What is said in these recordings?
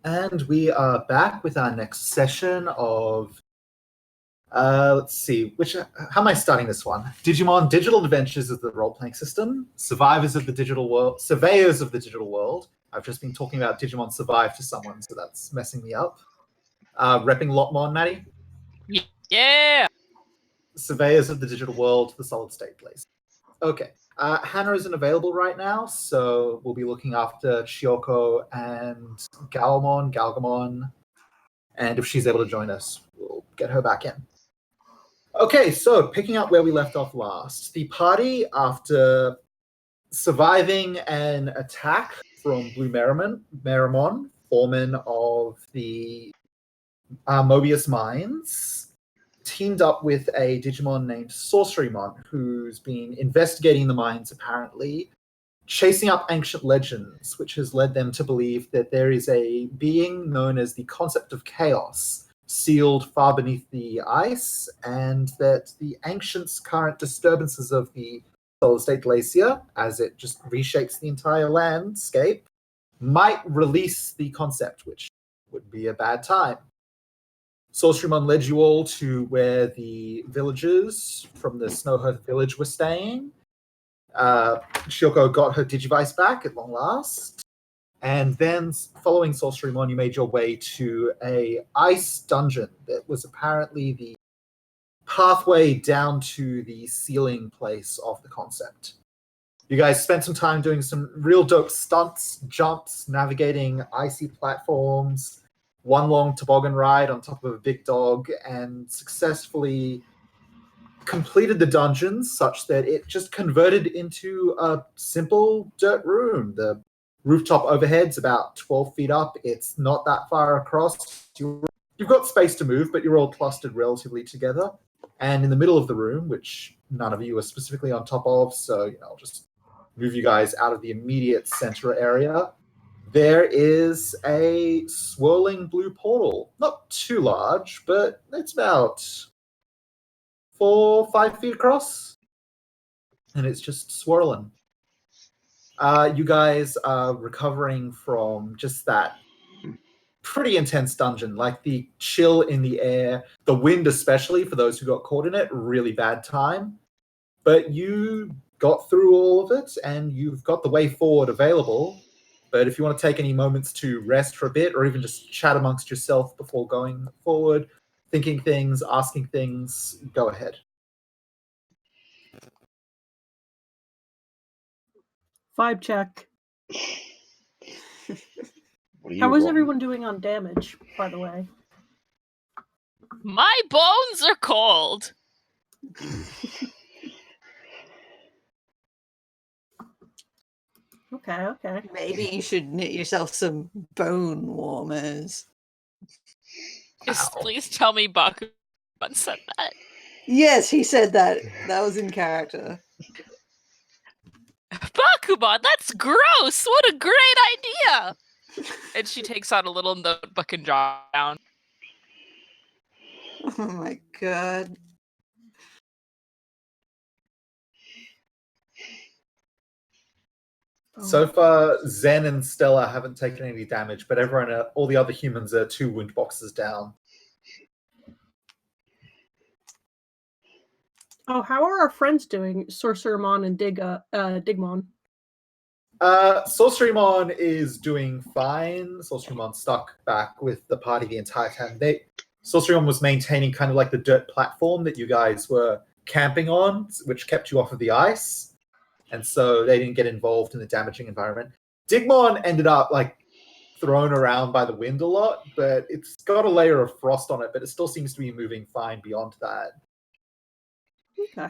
And we are back with our next session of, let's see, how am I starting this one? Digimon Digital Adventures of the Role-Playing System, Surveyors of the Digital World. I've just been talking about Digimon Survive to someone, so that's messing me up. Repping Lotmon, Maddie? Yeah! Surveyors of the Digital World, the Solid State Glacier. Okay. Hannah isn't available right now, so we'll be looking after Chioko and Galgamon, and if she's able to join us, we'll get her back in. Okay, so picking up where we left off last, the party, after surviving an attack from Blue Meramon, foreman of the Mobius Mines, teamed up with a Digimon named Sorcerymon, who's been investigating the mines, apparently, chasing up ancient legends, which has led them to believe that there is a being known as the concept of chaos, sealed far beneath the ice, and that the ancients' current disturbances of the Solid State Glacier, as it just reshapes the entire landscape, might release the concept, which would be a bad time. Sorcerymon led you all to where the villagers from the Snowhearth village were staying. Chioko got her Digivice back at long last. And then, following Sorcerymon, you made your way to a ice dungeon that was apparently the pathway down to the ceiling place of the concept. You guys spent some time doing some real dope stunts, jumps, navigating icy platforms, one long toboggan ride on top of a big dog, and successfully completed the dungeons such that it just converted into a simple dirt room. The rooftop overhead's about 12 feet up. It's not that far across. You've got space to move, but you're all clustered relatively together. And in the middle of the room, which none of you are specifically on top of, so I'll just move you guys out of the immediate center area, there is a swirling blue portal. Not too large, but it's about 4 or 5 feet across, and it's just swirling. You guys are recovering from just that pretty intense dungeon, like the chill in the air, the wind especially, for those who got caught in it, really bad time. But you got through all of it, and you've got the way forward available. But if you want to take any moments to rest for a bit, or even just chat amongst yourself before going forward, thinking things, asking things, go ahead. Vibe check. How is everyone doing on damage, by the way? My bones are cold. Okay. Maybe you should knit yourself some bone warmers. Please tell me Bakuman said that. Yes, he said that. That was in character. Bakuman, that's gross! What a great idea! And she takes out a little notebook and draws down. Oh my god. So far, Zen and Stella haven't taken any damage, but all the other humans are 2 wound boxes down. Oh, how are our friends doing? Sorcerymon and Digmon. Sorcerymon is doing fine. Sorcerymon stuck back with the party the entire time. Sorcerymon was maintaining kind of like the dirt platform that you guys were camping on, which kept you off of the ice. And so they didn't get involved in the damaging environment. Digimon ended up thrown around by the wind a lot, but it's got a layer of frost on it, but it still seems to be moving fine beyond that. Okay.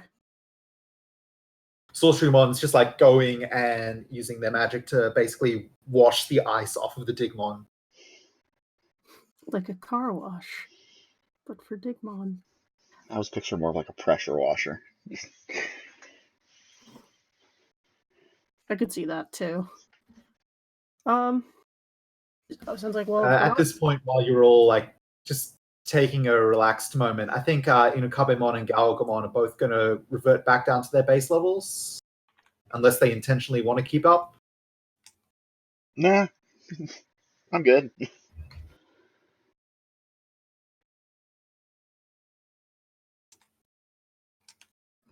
Sorcerymon's just going and using their magic to basically wash the ice off of the Digimon. Like a car wash, but for Digimon. I was picturing more of like a pressure washer. I could see that too. Sounds like at this point, while you're all just taking a relaxed moment, I think Kabemon and Galgamon are both going to revert back down to their base levels, unless they intentionally want to keep up. Nah, I'm good.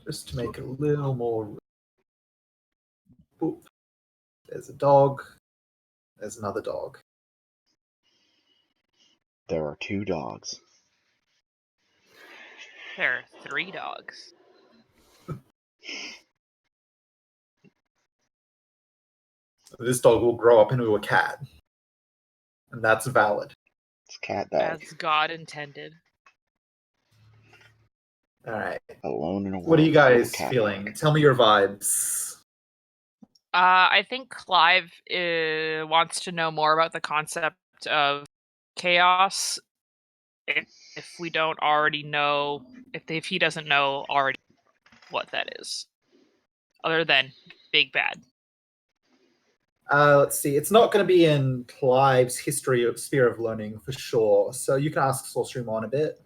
Just to make it a little more. Boop. There's a dog. There's another dog. There are 2 dogs. There are 3 dogs. This dog will grow up into a cat. And that's valid. It's cat dog. As God intended. Alright. Alone in a world. What are you full of guys cat feeling? dog. Tell me your vibes. I think Clive wants to know more about the concept of chaos. If we don't already know, if he doesn't know already what that is, other than big bad. Let's see. It's not going to be in Clive's history of sphere of learning for sure. So you can ask Sorcerymon a bit.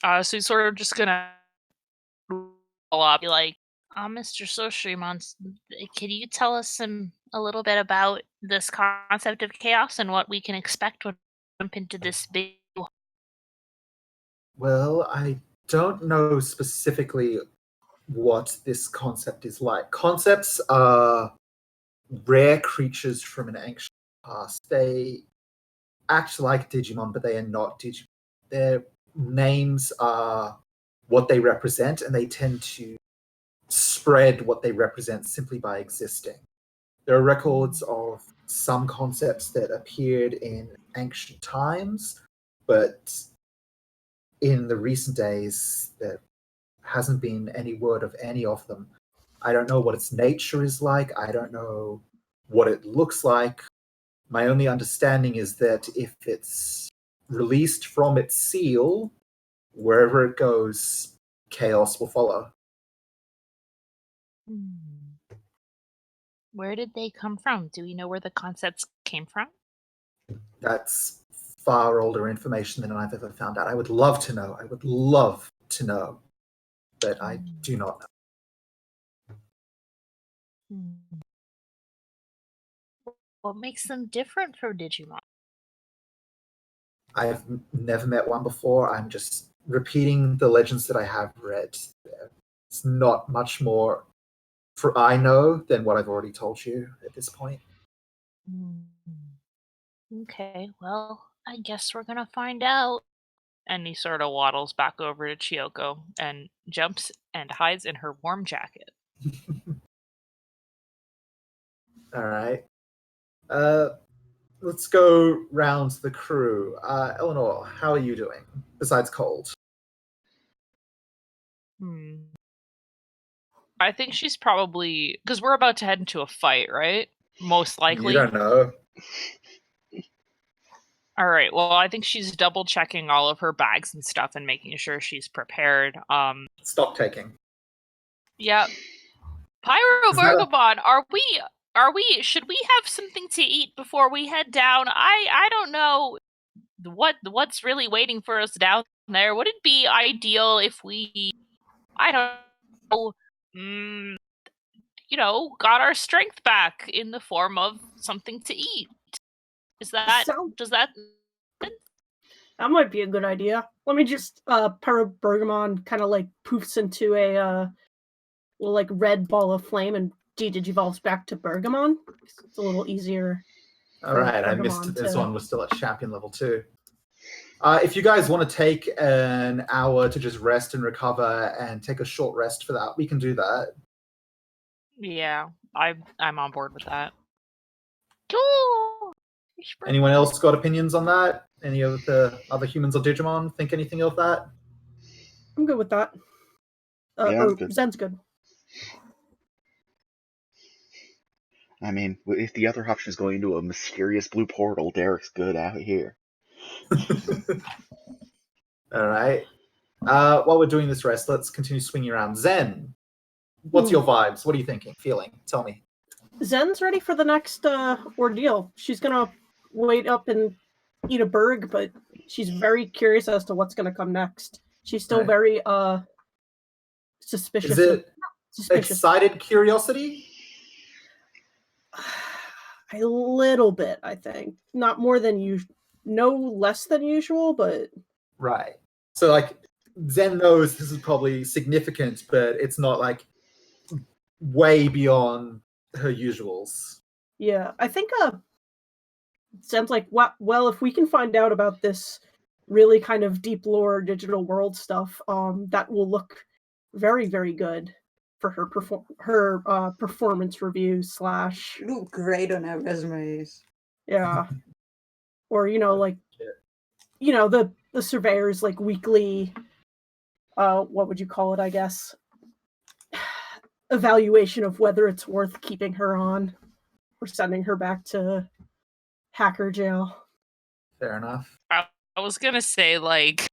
So he's sort of just gonna be like, Mr. Sorcerymon, can you tell us a little bit about this concept of chaos and what we can expect when we jump into this big? Well, I don't know specifically what this concept is like. Concepts are rare creatures from an ancient past. They act like Digimon, but they are not Digimon. Their names are what they represent, and they tend to spread what they represent simply by existing. There are records of some concepts that appeared in ancient times, but in the recent days, there hasn't been any word of any of them. I don't know what its nature is like. I don't know what it looks like. My only understanding is that if it's released from its seal, wherever it goes, chaos will follow. Where did they come from? Do we know where the concepts came from? That's far older information than I've ever found out. I would love to know. I would love to know. But I do not know. What makes them different from Digimon? I've never met one before. I'm just repeating the legends that I have read. It's not much more for I know than what I've already told you at this point. Okay, well, I guess we're gonna find out. And he sort of waddles back over to Chiyoko and jumps and hides in her warm jacket. All right. Let's go round the crew. Eleanor, how are you doing, besides cold? I think she's probably... Because we're about to head into a fight, right? Most likely. You don't know. All right, well, I think she's double-checking all of her bags and stuff and making sure she's prepared. Stock taking. Yeah. Pyro Is that a- Bergamon, should we have something to eat before we head down? I don't know what's really waiting for us down there. Would it be ideal if we, I don't know, got our strength back in the form of something to eat? Does that That might be a good idea. Let me just Pyro Bergamon kind of like poofs into a little like red ball of flame and de-digivolves back to Bergamon. It's a little easier. All right, I missed this one. Was still at champion level 2. If you guys want to take an hour to just rest and recover and take a short rest for that, we can do that. Yeah, I'm on board with that. Anyone else got opinions on that? Any of the other humans or Digimon think anything of that? I'm good with that. Yeah, I'm good. Zen's good. I mean, if the other option is going into a mysterious blue portal, Derek's good out here. All right. While we're doing this rest, let's continue swinging around. Zen, what's your vibes? What are you thinking, feeling? Tell me. Zen's ready for the next ordeal. She's gonna wait up and eat a berg, but she's very curious as to what's gonna come next. She's still very suspicious. Is it suspicious. excited curiosity? A little bit, I think. Not more than usual. No less than usual, but... Right. So, like, Zen knows this is probably significant, but it's not like way beyond her usuals. Yeah, I think sounds like well, if we can find out about this really kind of deep lore digital world stuff, that will look very, very good for her performance review slash Look great on our resumes. yeah, or like Yeah. the surveyors like weekly what would you call it, I guess, evaluation of whether it's worth keeping her on or sending her back to hacker jail. Fair enough. I was gonna say, like,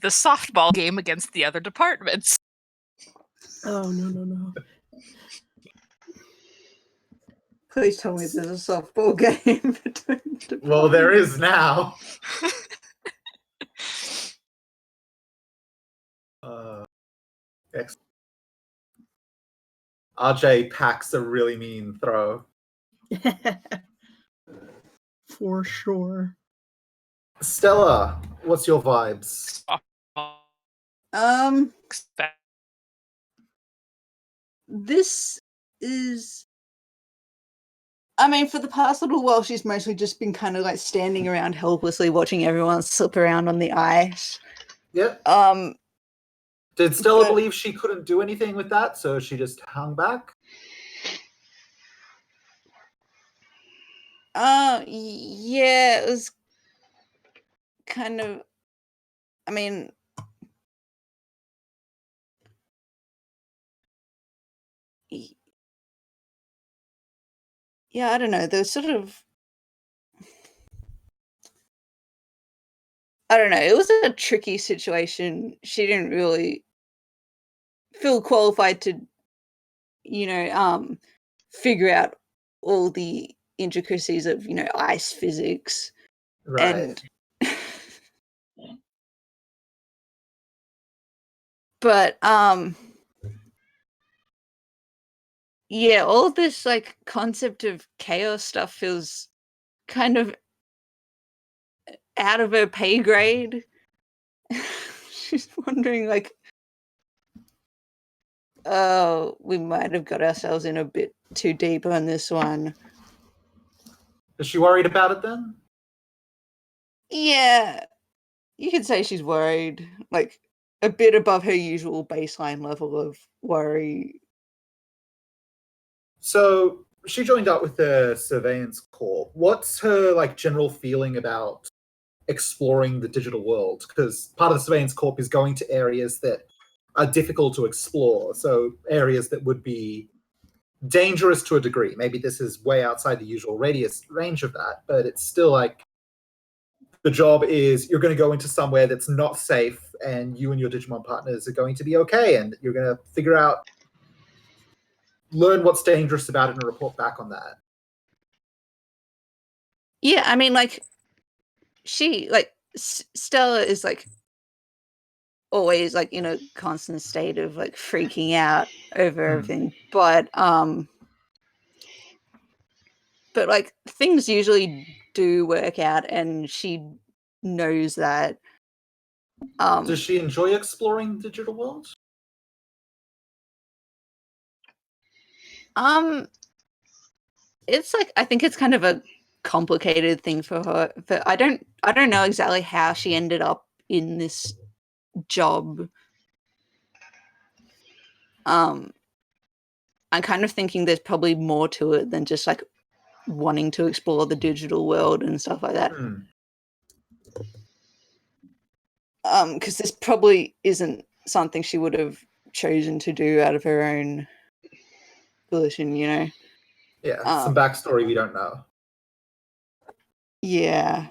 the softball game against the other departments. Oh no. Please tell me there's a softball game between the Well, there is now. Excellent. RJ packs a really mean throw. For sure. Stella, what's your vibes? This is, I mean, for the past little while, she's mostly just been kind of like standing around helplessly watching everyone slip around on the ice. Yep. Did Stella believe she couldn't do anything with that, so she just hung back? Yeah, it was kind of, I mean, yeah, I don't know. There's sort of, I don't know. It was a tricky situation. She didn't really feel qualified to, figure out all the intricacies of, ice physics. Right. But yeah, all this like concept of chaos stuff feels kind of out of her pay grade. She's wondering like, oh, we might have got ourselves in a bit too deep on this one. Is she worried about it then? Yeah, you could say she's worried, like a bit above her usual baseline level of worry. So she joined up with the Surveyance Corp. What's her like general feeling about exploring the digital world? Because part of the Surveyance Corp is going to areas that are difficult to explore. So areas that would be dangerous to a degree. Maybe this is way outside the usual range of that, but it's still like the job is you're going to go into somewhere that's not safe, and you and your Digimon partners are going to be okay, and you're going to figure out, learn what's dangerous about it, and report back on that. Yeah, I mean, like, she, like, Stella is, like, always, like, in a constant state of, like, freaking out over everything. But, like, things usually do work out, and she knows that. Does she enjoy exploring the digital world? It's like, I think it's kind of a complicated thing for her. But I don't know exactly how she ended up in this job. I'm kind of thinking there's probably more to it than just like wanting to explore the digital world and stuff like that. Because this probably isn't something she would have chosen to do out of her own volition, you know? Yeah, some backstory we don't know. Yeah.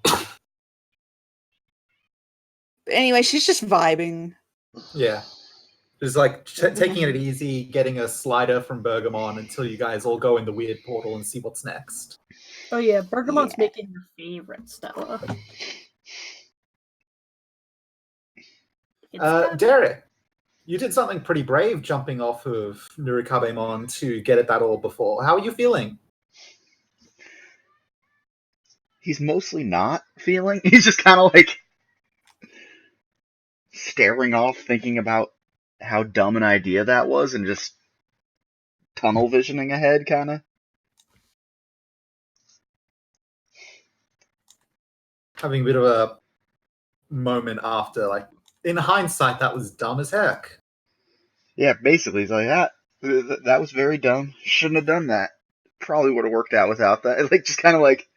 But anyway, she's just vibing. Yeah. Just like taking it easy, getting a slider from Bergamon until you guys all go in the weird portal and see what's next. Oh yeah, Bergamon's making your favorite, Stella. Derek, you did something pretty brave jumping off of Nurikabemon to get at that all before. How are you feeling? He's mostly not feeling. He's just kind of like, staring off, thinking about how dumb an idea that was, and just tunnel visioning ahead, kind of. Having a bit of a moment after, like, in hindsight, that was dumb as heck. Yeah, basically, it's like, that was very dumb. Shouldn't have done that. Probably would have worked out without that. Like, just kind of like,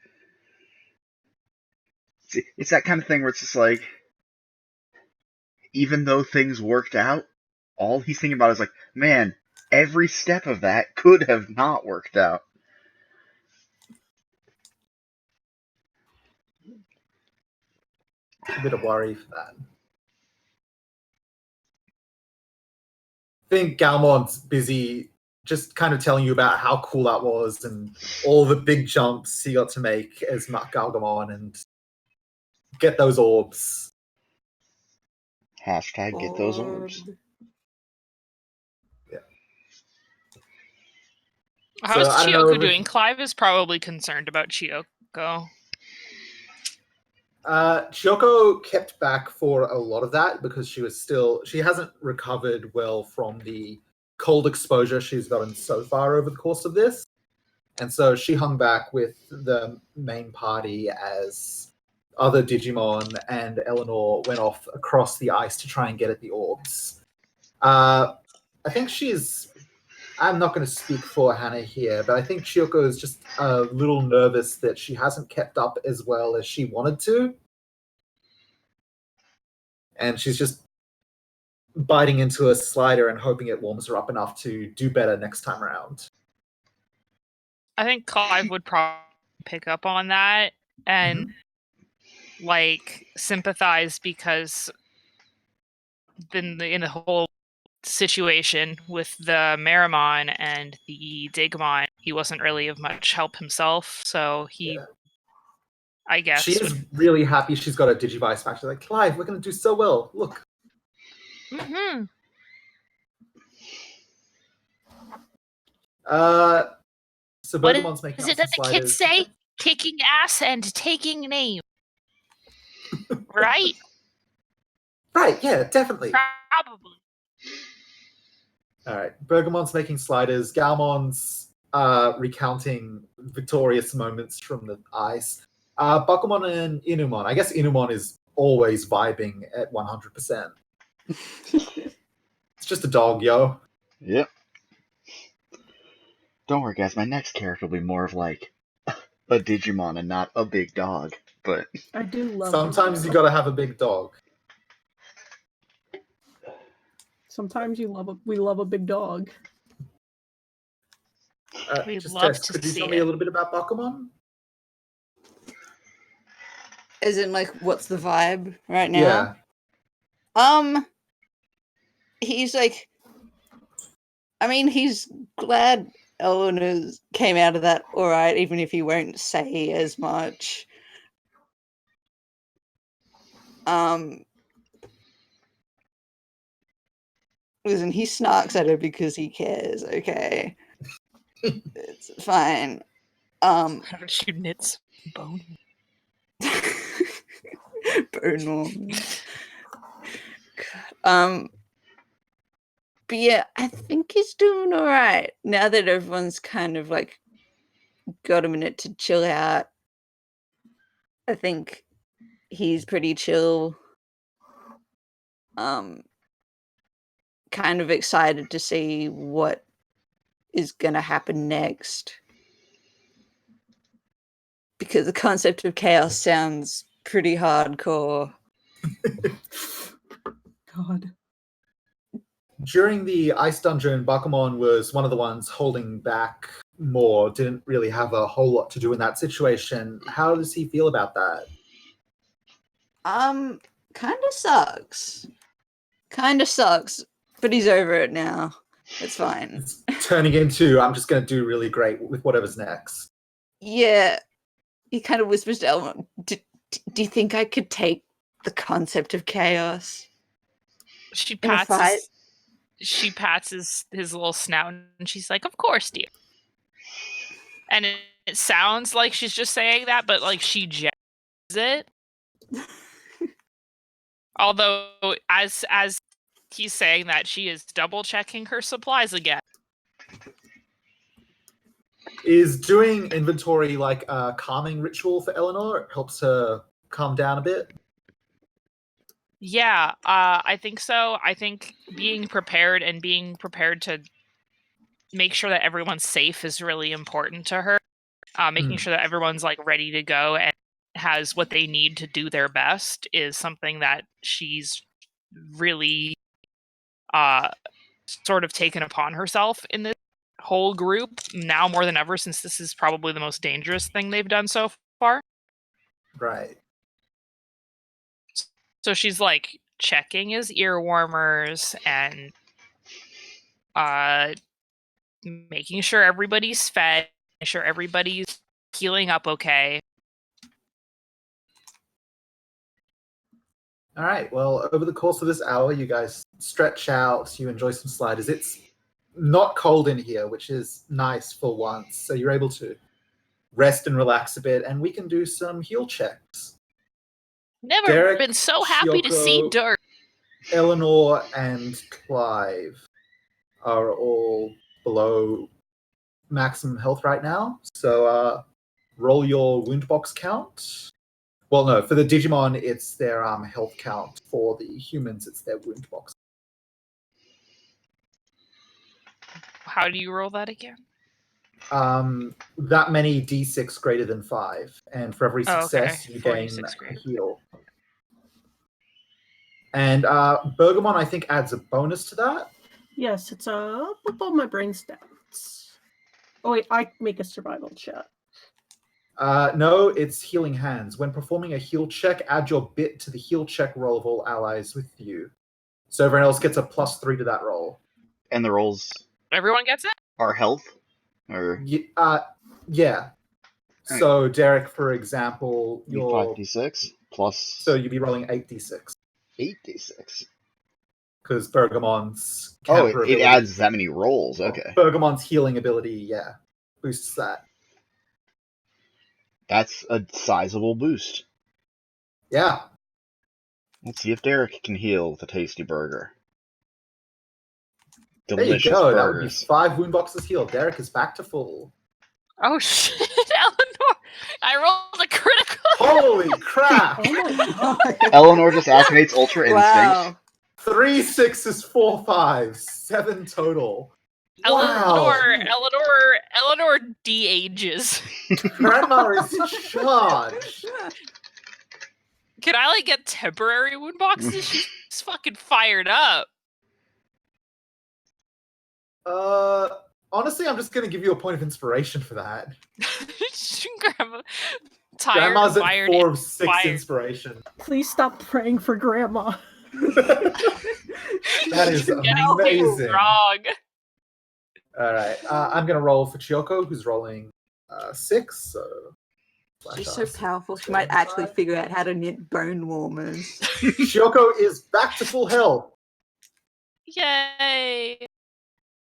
it's that kind of thing where it's just like, even though things worked out, all he's thinking about is like, man, every step of that could have not worked out. A bit of worry for that. I think Galmon's busy just kind of telling you about how cool that was and all the big jumps he got to make as Galgamon and get those orbs. Hashtag get those orbs. Yeah. How's So, I don't know Chiyoko if- doing? Clive is probably concerned about Chiyoko. Chiyoko kept back for a lot of that because she hasn't recovered well from the cold exposure she's gotten so far over the course of this. And so she hung back with the main party as other Digimon and Eleanor went off across the ice to try and get at the orbs. I think I'm not going to speak for Hannah here, but I think Chiyoko is just a little nervous that she hasn't kept up as well as she wanted to. And she's just biting into a slider and hoping it warms her up enough to do better next time around. I think Clive would probably pick up on that and like sympathize because in the whole situation with the Meramon and the Digimon, he wasn't really of much help himself. So he, I guess, She is really happy she's got a Digivice back. She's like, Clive, we're going to do so well. Look. Mm-hmm. So What Bergamon's making is up it that some the kids sliders. say? Kicking ass and taking name. Right? Right, yeah, definitely. Probably. All right, Bergamon's making sliders. Galmon's recounting victorious moments from the ice. Bakumon and Inumon. I guess Inumon is always vibing at 100%. It's just a dog, yo. Yep. Don't worry, guys. My next character will be more of like a Digimon and not a big dog. But I do love. Sometimes you gotta have a big dog. Sometimes we love a big dog. We'd Just love Tess, to could you see tell me it. a little bit about Bakumon? As in, like, what's the vibe right now? Yeah. He's like, I mean, he's glad Eleanor came out of that all right, even if he won't say as much. Listen, he snarks at her because he cares. Okay, it's fine. How did she knits bone? Bone woman. But yeah, I think he's doing all right now that everyone's kind of like got a minute to chill out. I think he's pretty chill. Kind of excited to see what is gonna happen next. Because the concept of chaos sounds pretty hardcore. God. During the ice dungeon, Bakumon was one of the ones holding back more, didn't really have a whole lot to do in that situation. How does he feel about that? Kind of sucks. But he's over it now. It's fine. It's turning into, I'm just going to do really great with whatever's next. Yeah. He kind of whispers to Elmo, do you think I could take the concept of chaos? She In a pats fight? his little snout and she's like, "Of course, dear." And it sounds like she's just saying that, but like she jams it. Although, as he's saying that, she is double checking her supplies again. Is doing inventory like a calming ritual for Eleanor? It helps her calm down a bit. Yeah, I think so. I think being prepared to make sure that everyone's safe is really important to her. Making sure that everyone's like ready to go and has what they need to do their best is something that she's really sort of taken upon herself in this whole group now more than ever, since this is probably the most dangerous thing they've done so far. Right. So she's like checking his ear warmers and making sure everybody's fed, making sure everybody's healing up okay. All right. Well, over the course of this hour, you guys stretch out, you enjoy some sliders. It's not cold in here, which is nice for once. So you're able to rest and relax a bit, and we can do some heal checks. Never Derek, been so happy to see Shioko, dirt. Eleanor and Clive are all below maximum health right now. So roll your wound box count. Well, no, for the Digimon, it's their health count. For the humans, it's their wound box. How do you roll that again? That many D6 greater than 5, and for every success, you gain 4d6 a greater. heal. And Bergamon, I think, adds a bonus to that. Yes, it's up above my brain stats. Oh wait, I make a survival check. No, it's healing hands. When performing a heal check, add your bit to the heal check roll of all allies with you. So everyone else gets a +3 to that roll. And the rolls Everyone gets it? are health? Or Yeah. So Derek, for example, be your 5d6 plus so you'd be rolling 8d6 8d6. because Bergamon's Oh, counter it ability- adds that many rolls. Okay. Bergamon's healing ability, yeah, boosts that. That's a sizable boost. Yeah. Let's see if Derek can heal with a tasty burger. There you Delicious go. That would be burgers. 5 wound boxes healed. Derek is back to full. Oh shit, Eleanor! I rolled a critical. Holy crap! Oh my god. Eleanor just activates Ultra Wow. Instinct. 3 6s, 4 5s, 7 total. Eleanor de-ages. Grandma is in charge. Can I like get temporary wound boxes? She's fucking fired up. Honestly, I'm just gonna give you a point of inspiration for that. Grandma, tired, Grandma's at wired, 4 of 6 fired. inspiration. Please stop praying for grandma. That is Getting amazing. wrong. All right, I'm gonna roll for Chiyoko, who's rolling 6. So She's so powerful, she might actually figure out how to knit bone warmers. Chiyoko is back to full health. Yay!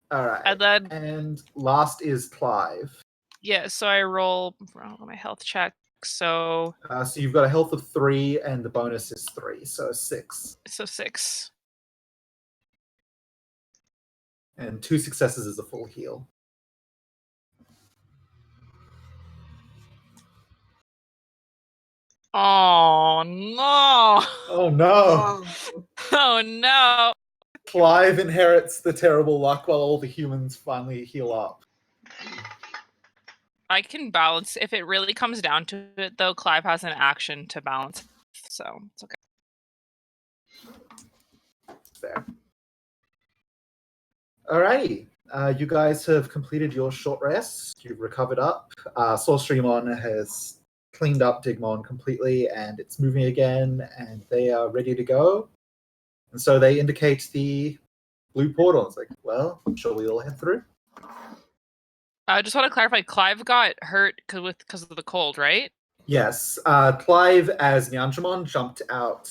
All right, And then and last is Clive. yeah, so I roll my health check. So So you've got a health of 3, and the bonus is 3, so 6. 6. And 2 successes is a full heal. Oh no! Oh no! Oh no! Clive inherits the terrible luck while all the humans finally heal up. I can balance if it really comes down to it. Though Clive has an action to balance, so it's okay. Fair. Alrighty. You guys have completed your short rest. You've recovered up. Soulstreamon has cleaned up Digimon completely, and it's moving again, and they are ready to go. And so they indicate the blue portal. It's like, well, shall we all head through? I just want to clarify. Clive got hurt because of the cold, right? Yes. Clive, as Nyanjamon, jumped out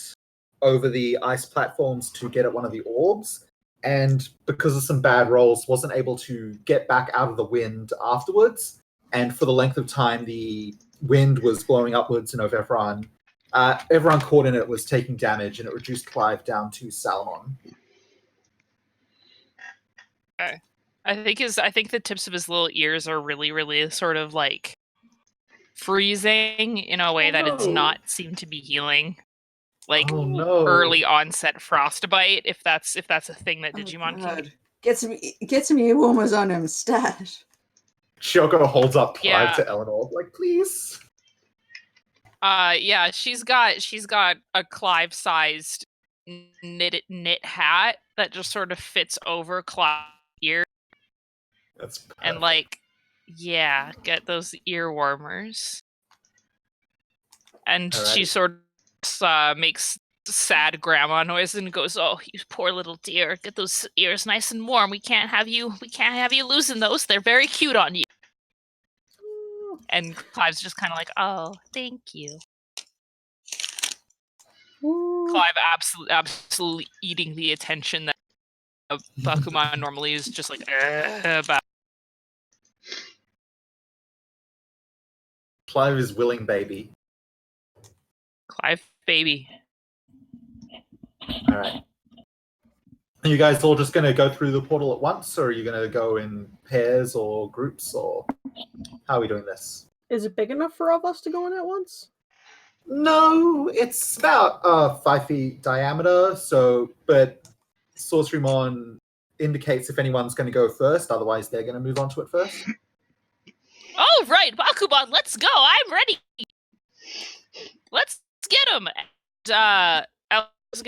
over the ice platforms to get at one of the orbs, and because of some bad rolls, wasn't able to get back out of the wind afterwards. And for the length of time the wind was blowing upwards and over everyone, Everyone caught in it was taking damage, and it reduced Clive down to Salmon. Okay. I think the tips of his little ears are really, really sort of like freezing in a way that it does not seem to be healing. Like early onset frostbite, if that's a thing that Digimon can do. Get some earwarmers on him, stat. Shioko holds up Clive to Eleanor, like, please. Yeah, she's got a Clive-sized knit hat that just sort of fits over Clive's ear. That's perfect. And like, yeah, get those ear warmers. And she sort of makes sad grandma noise and goes, "Oh, you poor little dear, get those ears nice and warm. We can't have you losing those. They're very cute on you." And Clive's just kind of like, "Oh, thank you." Clive absolutely eating the attention that Bakuman normally is just like about. Clive is willing baby. Clive baby. All right. Are you guys all just going to go through the portal at once, or are you going to go in pairs or groups, or how are we doing this? Is it big enough for all of us to go in at once? No, it's about 5 feet diameter. So, but Sorcerymon indicates if anyone's going to go first. Otherwise, they're going to move on to it first. Oh right, Bakuman, let's go. I'm ready. Let's get him. And,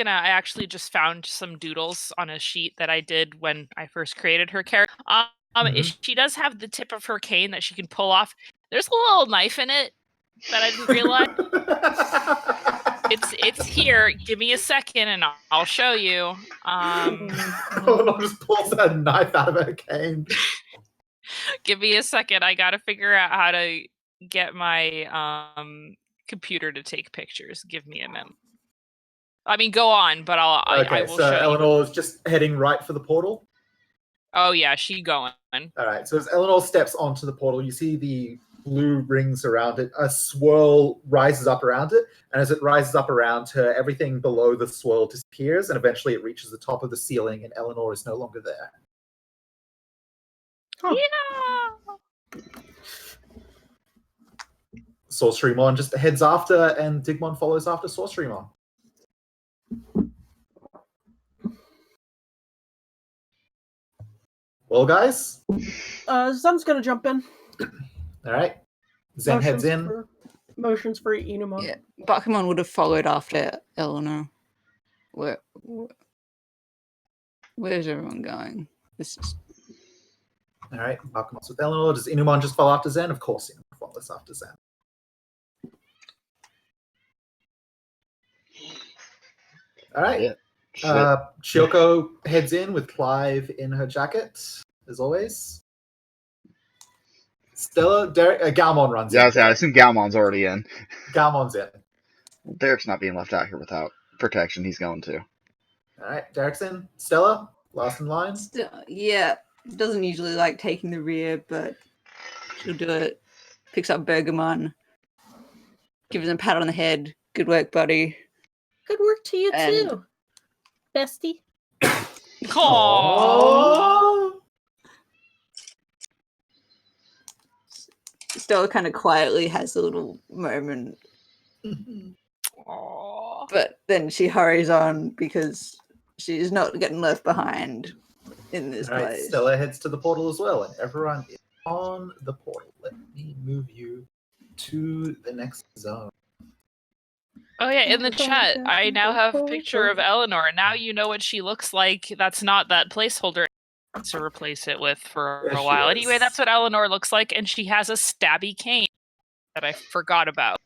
I actually just found some doodles on a sheet that I did when I first created her character. She does have the tip of her cane that she can pull off. There's a little knife in it that I didn't realize. It's here. Give me a second and I'll show you. Eleanor just pulls a knife out of her cane. Give me a second. I gotta figure out how to get my computer to take pictures. Give me a minute. I mean, go on, but I will show you. Eleanor's just heading right for the portal? Oh, yeah, she going. All right, so as Eleanor steps onto the portal, you see the blue rings around it. A swirl rises up around it, and as it rises up around her, everything below the swirl disappears, and eventually it reaches the top of the ceiling, and Eleanor is no longer there. Huh. Yeah! Sorcerymon just heads after, and Digimon follows after Sorcerymon. Well, guys? Zen's gonna jump in. All right. Zen heads in. Motions for Inuma. Yeah, Bakuman would have followed after Eleanor. Where's everyone going? This is... All right. Bakuman's with Eleanor. Does Inumon just follow after Zen? Of course, Inumon follows after Zen. All right. Yeah. Shioko heads in with Clive in her jacket, as always. Stella, Derek, Galmon runs in. I assume Galmon's already in. Galmon's in. Well, Derek's not being left out here without protection. He's going to. All right, Derek's in. Stella, last in line. Yeah, doesn't usually like taking the rear, but she'll do it. Picks up Bergamon, gives him a pat on the head. Good work, buddy. Good work to you too, bestie. Aww. Stella kind of quietly has a little moment. Aww. But then she hurries on because she's not getting left behind in this All right, place. Stella heads to the portal as well, and everyone is on the portal. Let me move you to the next zone. Oh yeah, in the chat, I now have a picture of Eleanor, and now you know what she looks like. That's not that placeholder to replace it with for a while. Anyway, that's what Eleanor looks like, and she has a stabby cane that I forgot about.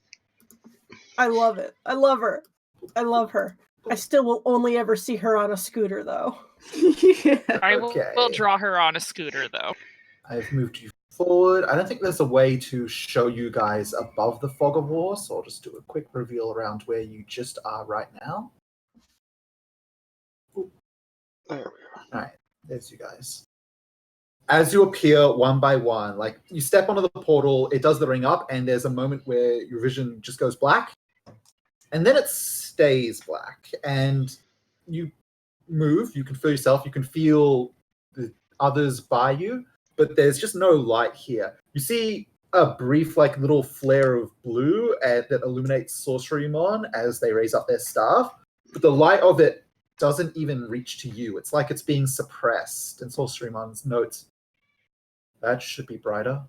I love it. I love her. I love her. I still will only ever see her on a scooter, though. Yeah. I will draw her on a scooter, though. I've moved you forward. I don't think there's a way to show you guys above the fog of war, so I'll just do a quick reveal around where you just are right now. Ooh. There we are. All right, there's you guys. As you appear one by one, like you step onto the portal, it does the ring up, and there's a moment where your vision just goes black. and then it stays black. And you move, you can feel yourself, you can feel the others by you, but there's just no light here. You see a brief, like, little flare of blue that illuminates Sorcerymon as they raise up their staff, but the light of it doesn't even reach to you. It's like it's being suppressed. And Sorcerymon notes, that should be brighter.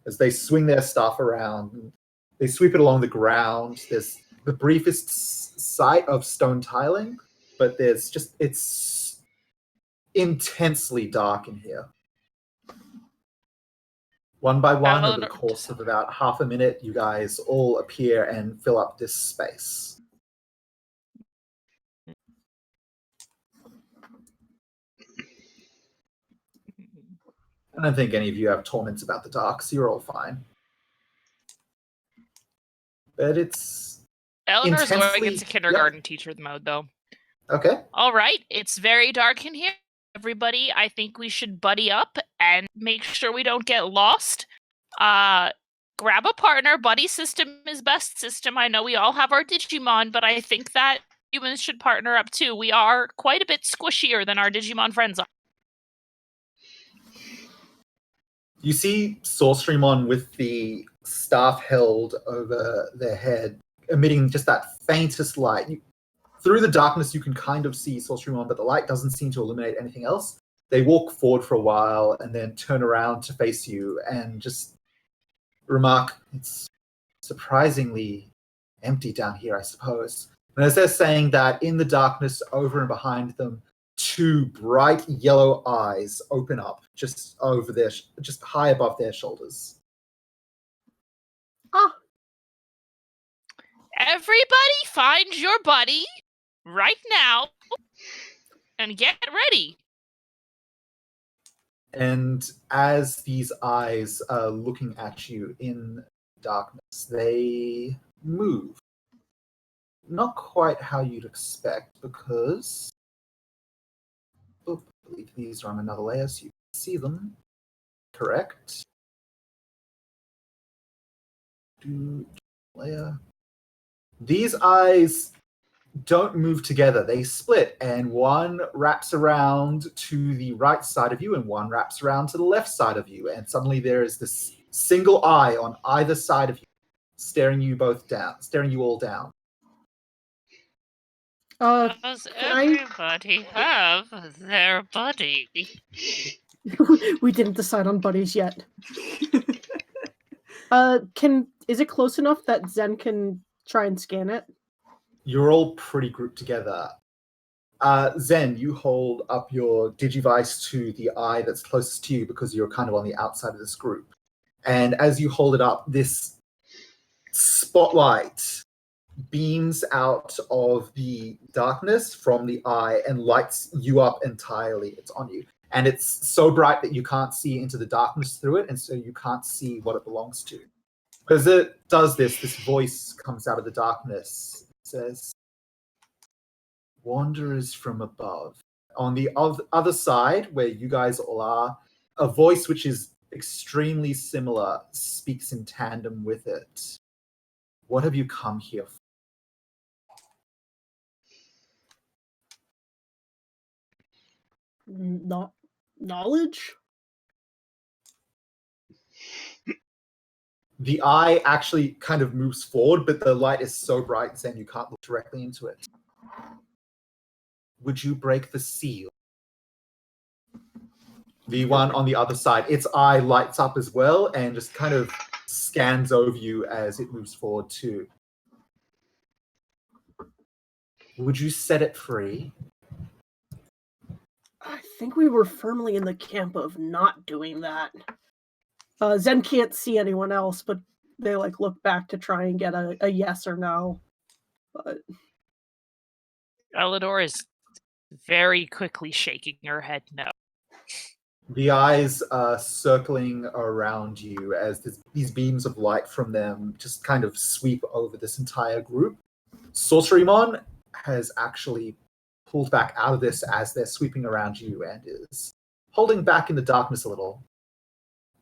As they swing their staff around, they sweep it along the ground. There's the briefest sight of stone tiling, but it's intensely dark in here. One by one, over the course of about half a minute, you guys all appear and fill up this space. I don't think any of you have torments about the dark, so you're all fine. But it's Eleanor's going intensely- into kindergarten teacher mode, though. Okay. All right, it's very dark in here. Everybody, I think we should buddy up and make sure we don't get lost. Grab a partner. Buddy system is best system. I know we all have our Digimon, but I think that humans should partner up too. We are quite a bit squishier than our Digimon friends are. You see Sorcerymon with the staff held over their head, emitting just that faintest light. Through the darkness, you can kind of see Sorcerymon, but the light doesn't seem to illuminate anything else. They walk forward for a while and then turn around to face you and just remark, it's surprisingly empty down here, I suppose. And as they're saying that, in the darkness over and behind them, two bright yellow eyes open up just over their, just high above their shoulders. Ah, Everybody find your buddy right now and get ready. And as these eyes are looking at you in darkness, they move. Not quite how you'd expect, because I believe these are on another layer, so you can see them. Correct. Layer. These eyes don't move together. They split, and one wraps around to the right side of you, and one wraps around to the left side of you. And suddenly there is this single eye on either side of you, staring you all down. Does I- everybody have their buddy? we didn't decide on buddies yet. Is it close enough that Zen can try and scan it? You're all pretty grouped together. Zen, you hold up your Digivice to the eye that's closest to you because you're kind of on the outside of this group. And as you hold it up, this spotlight beams out of the darkness from the eye and lights you up entirely. It's on you. And it's so bright that you can't see into the darkness through it, and so you can't see what it belongs to. As it does this voice comes out of the darkness. It says, "Wanderers from above." On the other side, where you guys all are, a voice which is extremely similar speaks in tandem with it. "What have you come here for?" Not knowledge? The eye actually kind of moves forward, but the light is so bright, Zen, you can't look directly into it. "Would you break the seal?" The one on the other side, its eye lights up as well and just kind of scans over you as it moves forward too. "Would you set it free?" I think we were firmly in the camp of not doing that. Zen can't see anyone else, but they look back to try and get a yes or no. But Eleanor is very quickly shaking her head no. The eyes are circling around you as these beams of light from them just kind of sweep over this entire group. Sorcerymon has actually pulled back out of this as they're sweeping around you and is holding back in the darkness a little.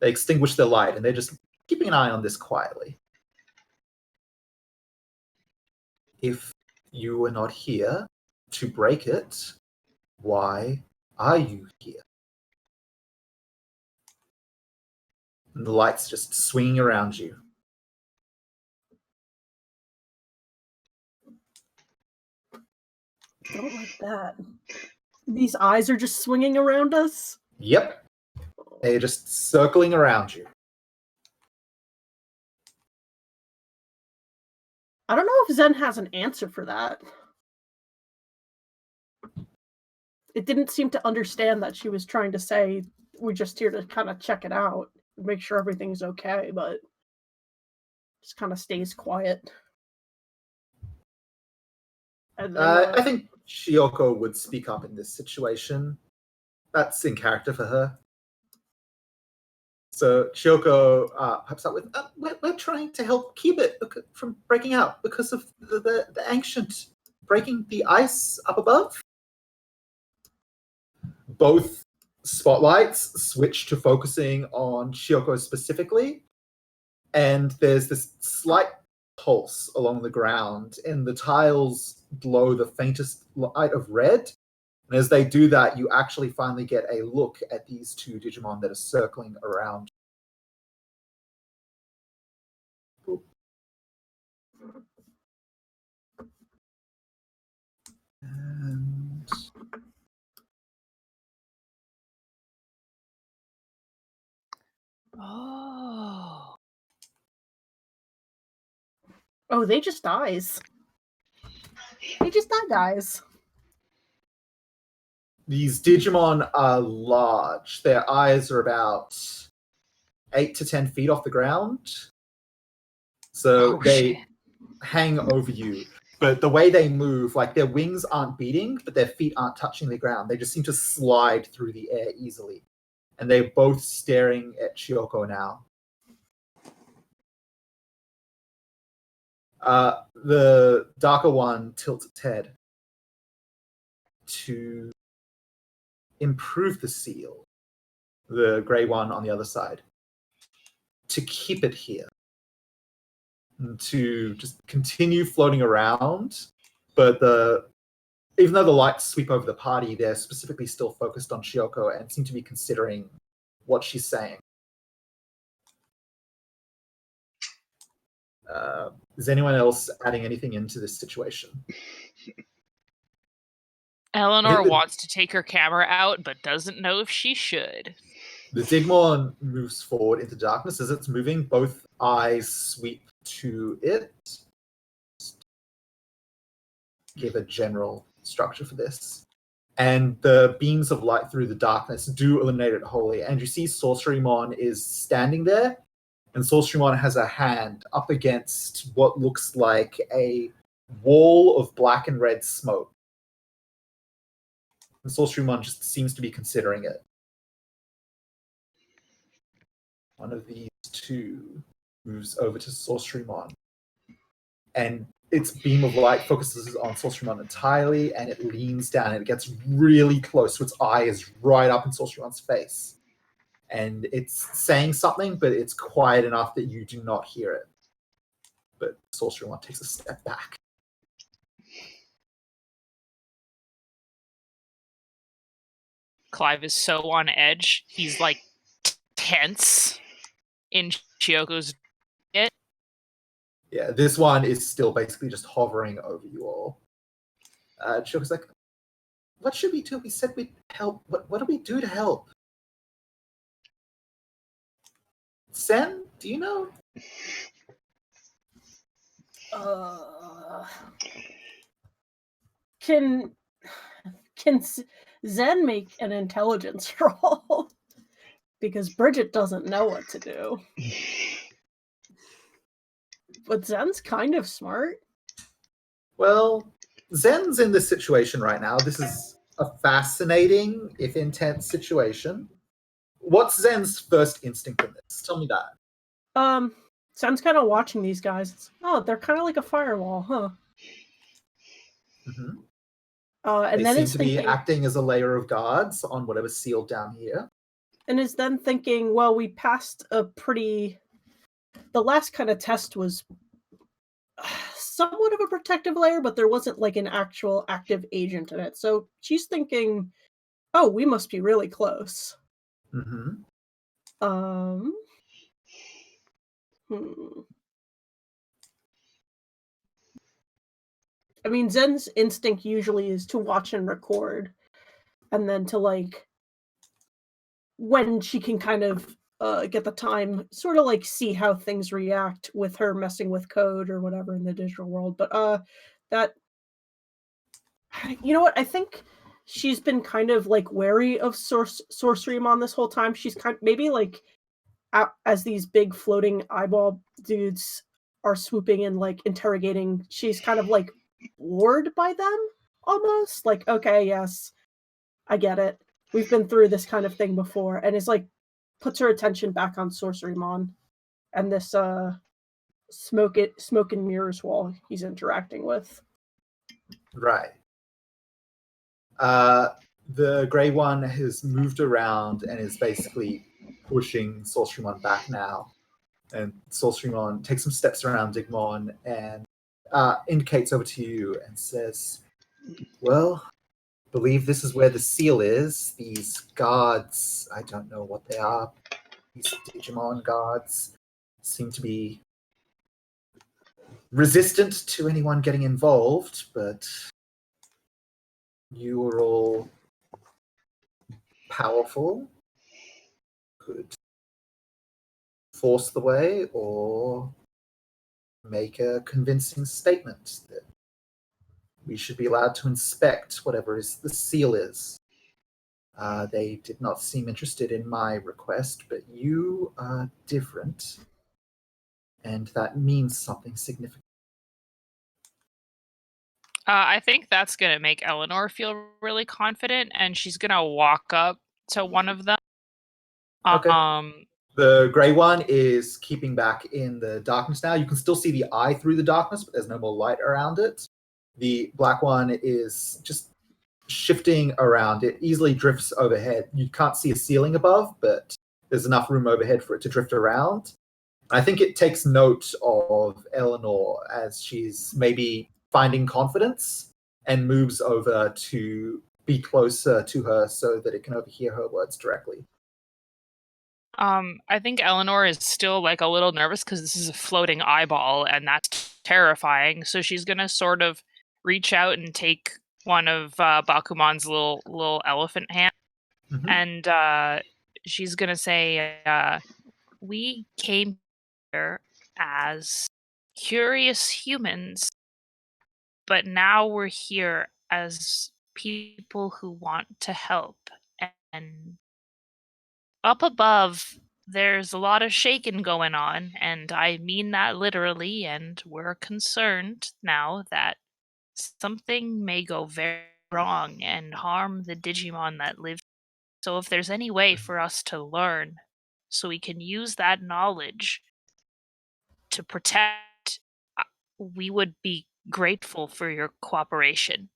They extinguish their light and they're just keeping an eye on this quietly. If you were not here to break it, why are you here? And the light's just swinging around you. Don't like that. These eyes are just swinging around us? Yep. They're just circling around you. I don't know if Zen has an answer for that. It didn't seem to understand that she was trying to say, we're just here to kind of check it out, make sure everything's okay, but just kind of stays quiet. And then, I think Shioko would speak up in this situation. That's in character for her. So Shioko pipes up with, we're trying to help keep it from breaking out because of the ancient breaking the ice up above. Both spotlights switch to focusing on Shioko specifically, and there's this slight pulse along the ground, and the tiles glow the faintest light of red. And as they do that, you actually finally get a look at these two Digimon that are circling around. And oh, they just dies. They just dies. these Digimon are large. Their eyes are about 8 to 10 feet off the ground. So they hang over you. But the way they move, like their wings aren't beating, but their feet aren't touching the ground. They just seem to slide through the air easily. And they're both staring at Shioko now. The darker one tilts its head to improve the seal. The grey one on the other side. To keep it here. And to just continue floating around. But even though the lights sweep over the party, they're specifically still focused on Shioko and seem to be considering what she's saying. Is anyone else adding anything into this situation? Eleanor wants to take her camera out, but doesn't know if she should. The Digimon moves forward into darkness. As it's moving, both eyes sweep to it. Give a general structure for this. And the beams of light through the darkness do illuminate it wholly. And you see Sorcerymon is standing there. And Sorcerymon has a hand up against what looks like a wall of black and red smoke. And Sorcerymon just seems to be considering it. One of these two moves over to Sorcerymon. And its beam of light focuses on Sorcerymon entirely, and it leans down and it gets really close. So its eye is right up in Sorcerymon's face. And it's saying something, but it's quiet enough that you do not hear it. But Sorcerymon takes a step back. Clive is so on edge. He's like tense in Chioko's it. Yeah, this one is still basically just hovering over you all. Chioko's like, what should we do? We said we'd help. What do we do to help? Sen, do you know? Can Zen make an intelligence roll? Because Bridget doesn't know what to do. But Zen's kind of smart. Well, Zen's in this situation right now. This is a fascinating, if intense, situation. What's Zen's first instinct in this? Tell me that. Zen's kind of watching these guys. Oh, they're kind of like a firewall, huh? Mm-hmm. And they then seem it's to be thinking, acting as a layer of guards on whatever's sealed down here. And is then thinking, well, we passed a pretty... The last kind of test was somewhat of a protective layer, but there wasn't like an actual active agent in it. So she's thinking, oh, we must be really close. Mm-hmm. I mean, Zen's instinct usually is to watch and record, and then to like, when she can kind of get the time, sort of like see how things react with her messing with code or whatever in the digital world. But that, you know what? I think she's been kind of like wary of Sorcerymon this whole time. She's kind of, maybe like as these big floating eyeball dudes are swooping and like interrogating, she's kind of like bored by them almost. Like, okay, yes, I get it. We've been through this kind of thing before, and it's like puts her attention back on Sorcerymon and this smoke and mirrors wall he's interacting with. Right. The grey one has moved around and is basically pushing Sorcerymon back now. And Sorcerymon takes some steps around Digimon and indicates over to you and says, well, believe this is where the seal is. These guards, I don't know what they are. These Digimon guards seem to be resistant to anyone getting involved, but you are all powerful, could force the way or make a convincing statement that we should be allowed to inspect whatever the seal is. They did not seem interested in my request, but you are different, and that means something significant. I think that's going to make Eleanor feel really confident, and she's going to walk up to one of them. Okay. The grey one is keeping back in the darkness now. You can still see the eye through the darkness, but there's no more light around it. The black one is just shifting around. It easily drifts overhead. You can't see a ceiling above, but there's enough room overhead for it to drift around. I think it takes note of Eleanor as she's maybe finding confidence and moves over to be closer to her so that it can overhear her words directly. I think Eleanor is still like a little nervous because this is a floating eyeball and that's terrifying. So she's gonna sort of reach out and take one of Bakuman's little elephant hand, and she's gonna say, "We came here as curious humans, but now we're here as people who want to help. And up above, there's a lot of shaking going on, and I mean that literally, and we're concerned now that something may go very wrong and harm the Digimon that live. So if there's any way for us to learn, so we can use that knowledge to protect, we would be grateful for your cooperation."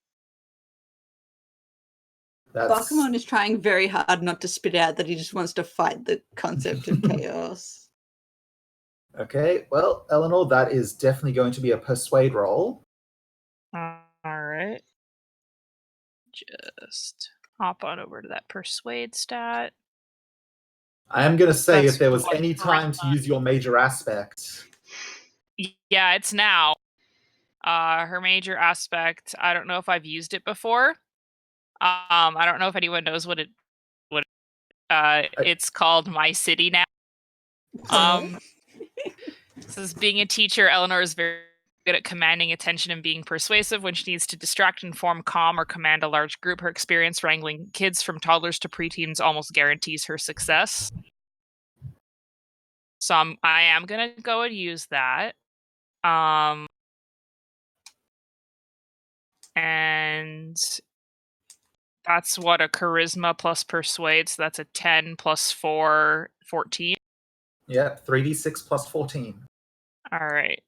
Bakumon is trying very hard not to spit out that he just wants to fight the concept of chaos. Okay, well, Eleanor, that is definitely going to be a persuade roll. Alright. Just hop on over to that persuade stat. I am going to say That's if there was what any time to use your major aspect. Yeah, it's now. Her major aspect, I don't know if I've used it before. I don't know if anyone knows what it's called My City now. This is being a teacher. Eleanor is very good at commanding attention and being persuasive. When she needs to distract, inform, calm, or command a large group, her experience wrangling kids from toddlers to preteens almost guarantees her success. So I am gonna go and use that. And that's what a charisma plus persuade, so that's a 10 plus 4, 14. Yeah, 3d6 plus 14. Alright.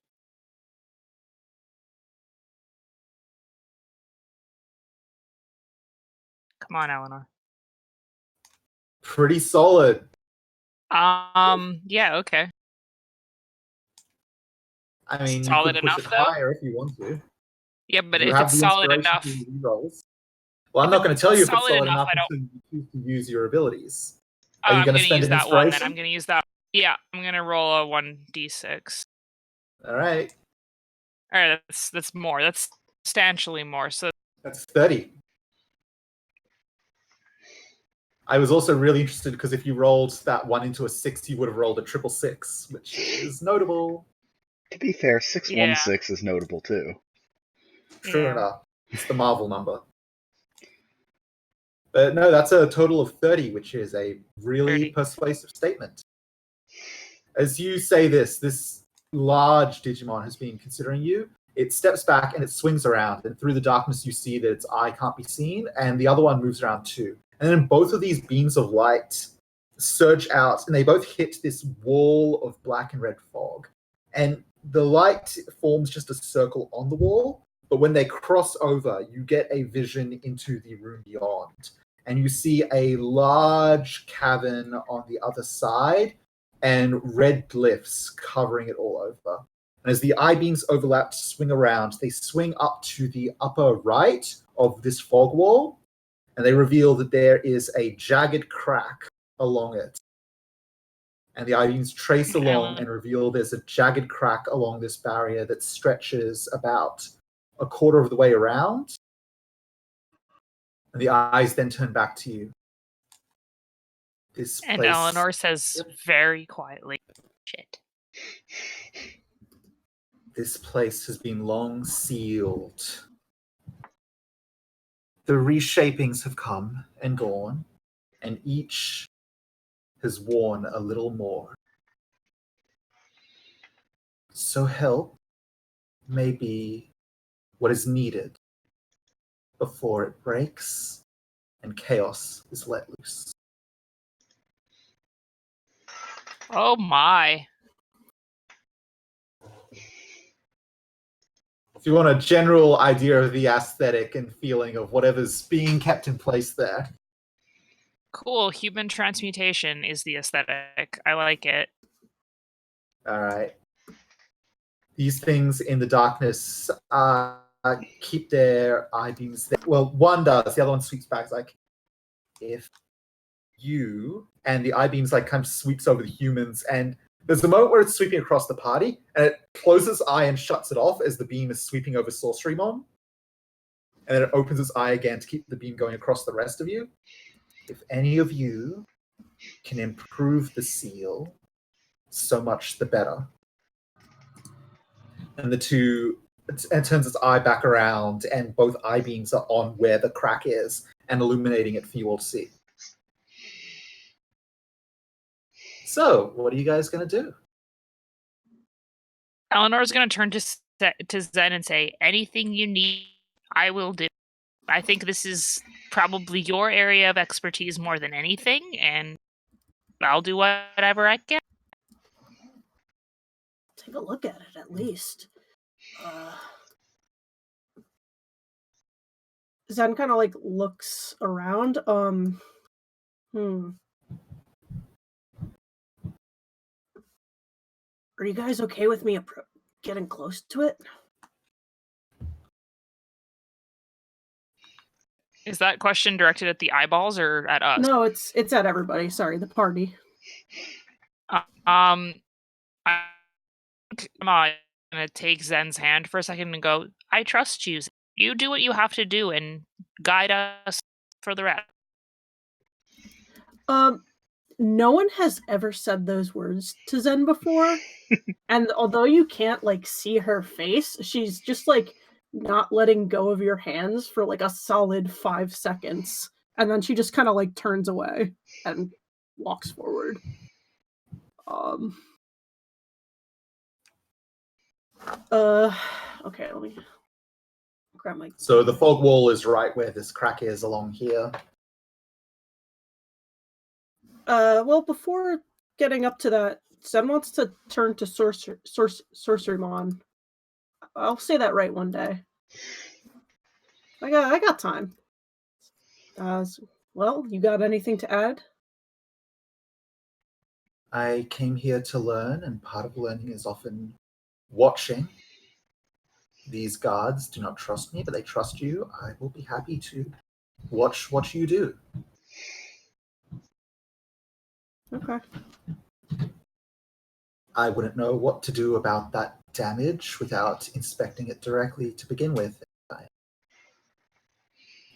Come on, Eleanor. Pretty solid. Yeah, okay. I mean, you Solid could push enough, it though? higher if you want to. Yeah, but You if have it's the solid inspiration enough, to do rolls. Well, I'm If not going to tell you if it's solid solid enough, enough I don't. until you choose to use your abilities. Oh, Are you I'm going to gonna spend use an that one. Then inspiration? I'm gonna use that. Yeah, I'm gonna roll a 1d6. All right. All right, that's more. That's substantially more. So That's 30. I was also really interested because if you rolled that 1 into a 6, you would have rolled a triple 6, which is notable. To be fair, Yeah. 616 is notable too. True Yeah. enough. It's the Marvel number. But no, that's a total of 30, which is a really 30. persuasive statement. As you say this large Digimon has been considering you. It steps back and it swings around, and through the darkness you see that its eye can't be seen, and the other one moves around too. And then both of these beams of light surge out, and they both hit this wall of black and red fog. And the light forms just a circle on the wall, but when they cross over, you get a vision into the room beyond. And you see a large cavern on the other side, and red glyphs covering it all over. And as the I-beams overlap to swing around, they swing up to the upper right of this fog wall, and they reveal that there is a jagged crack along it. And the I-beams trace along and reveal there's a jagged crack along this barrier that stretches about a quarter of the way around. And the eyes then turn back to you. This And place... Eleanor says very quietly, "Shit." This place has been long sealed. The reshapings have come and gone, and each has worn a little more. So help may be what is needed before it breaks and chaos is let loose. Oh my. If you want a general idea of the aesthetic and feeling of whatever's being kept in place there. Cool. Human transmutation is the aesthetic. I like it. All right. These things in the darkness keep their I-beams there. Well, one does. The other one sweeps back. It's like, if you... And the I-beams like kind of sweeps over the humans, and there's a moment where it's sweeping across the party, and it closes eye and shuts it off as the beam is sweeping over Sorcerymon. And then it opens its eye again to keep the beam going across the rest of you. If any of you can improve the seal, so much the better. And the two... It turns its eye back around, and both eye beams are on where the crack is and illuminating it for you all to see. So, what are you guys going to do? Eleanor's going to turn to Zen and say, "Anything you need, I will do. I think this is probably your area of expertise more than anything, and I'll do whatever I can." Take a look at it, at least. Zen kind of like looks around. Are you guys okay with me getting close to it? Is that question directed at the eyeballs or at us? No, it's at everybody. Sorry, the party. I'm gonna take Zen's hand for a second and go, "I trust you. You do what you have to do and guide us for the rest." No one has ever said those words to Zen before. And although you can't like see her face, she's just like not letting go of your hands for like a solid 5 seconds. And then she just kind of like turns away and walks forward. Okay, let me grab my... So the fog wall is right where this crack is along here. Well, before getting up to that, Zen wants to turn to Sorcerymon. I'll say that right one day. I got time. Well, you got anything to add? I came here to learn, and part of learning is often watching. These guards do not trust me, but they trust you. I will be happy to watch what you do. Okay. I wouldn't know what to do about that damage without inspecting it directly to begin with. I'm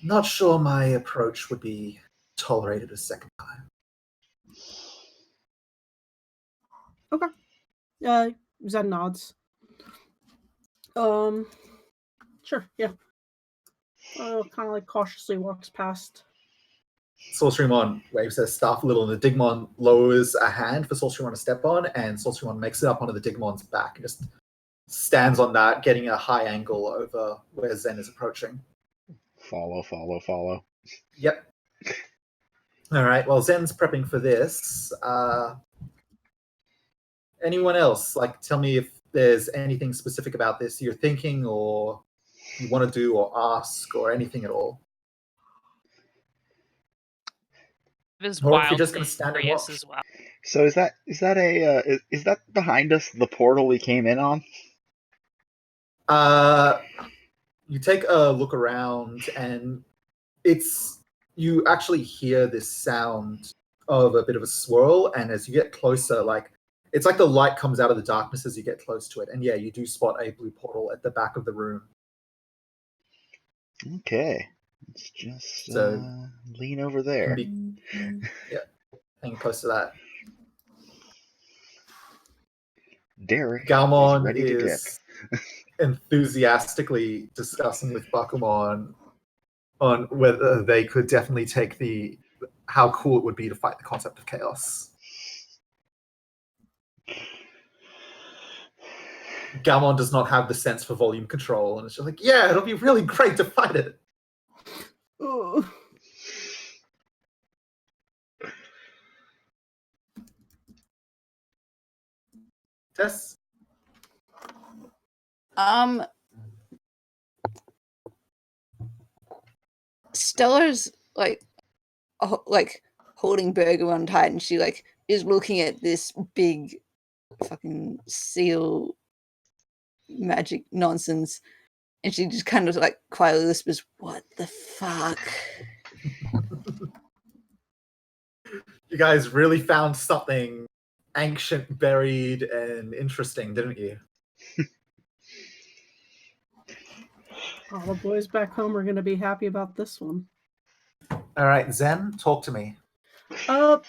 not sure my approach would be tolerated a second time. Okay. Zen nods. Sure, yeah. Kind of like cautiously walks past. Sorcerymon waves her staff a little, and the Digimon lowers a hand for Sorcerymon to step on, and Sorcerymon makes it up onto the Digimon's back and just stands on that, getting a high angle over where Zen is approaching. Follow. Yep. All right. Well, Zen's prepping for this. Anyone else? Like, tell me if there's anything specific about this you're thinking, or you want to do, or ask, or anything at all. Or if you're just going to stand and watch. As well. So is that behind us the portal we came in on? You take a look around, and you actually hear this sound of a bit of a swirl, and as you get closer, it's like the light comes out of the darkness as you get close to it. And yeah, you do spot a blue portal at the back of the room. Okay. Let's just So, lean over there. Yeah, hang close to that. Derek Galmon is ready to dip. Enthusiastically discussing with Bakumon on whether they could definitely take how cool it would be to fight the concept of chaos. Galmon does not have the sense for volume control, and it's just like, yeah, it'll be really great to fight it. Ugh. Tess? Stella's like holding Bergamon tight, and she is looking at this big fucking seal magic nonsense, and she just kind of quietly whispers, "What the fuck?" You guys really found something ancient, buried, and interesting, didn't you? All the boys back home are going to be happy about this one. All right, Zen, talk to me. So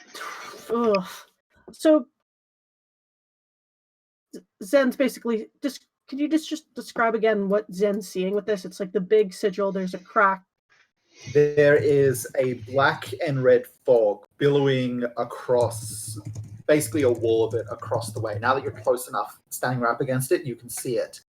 Zen's basically just. Could you just describe again what Zen's seeing with this? It's like the big sigil. There's a crack. There is a black and red fog billowing across, basically a wall of it across the way. Now that you're close enough, standing right up against it, you can see it.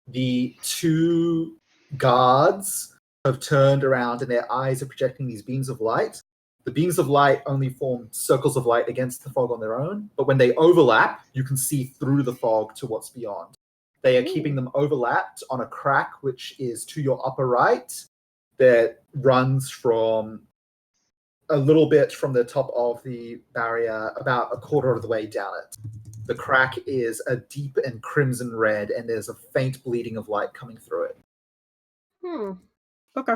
The two guards have turned around, and their eyes are projecting these beams of light. The beams of light only form circles of light against the fog on their own, but when they overlap, you can see through the fog to what's beyond. They are keeping them overlapped on a crack which is to your upper right, that runs from a little bit from the top of the barrier about a quarter of the way down it. The crack is a deep and crimson red, and there's a faint bleeding of light coming through it. Okay.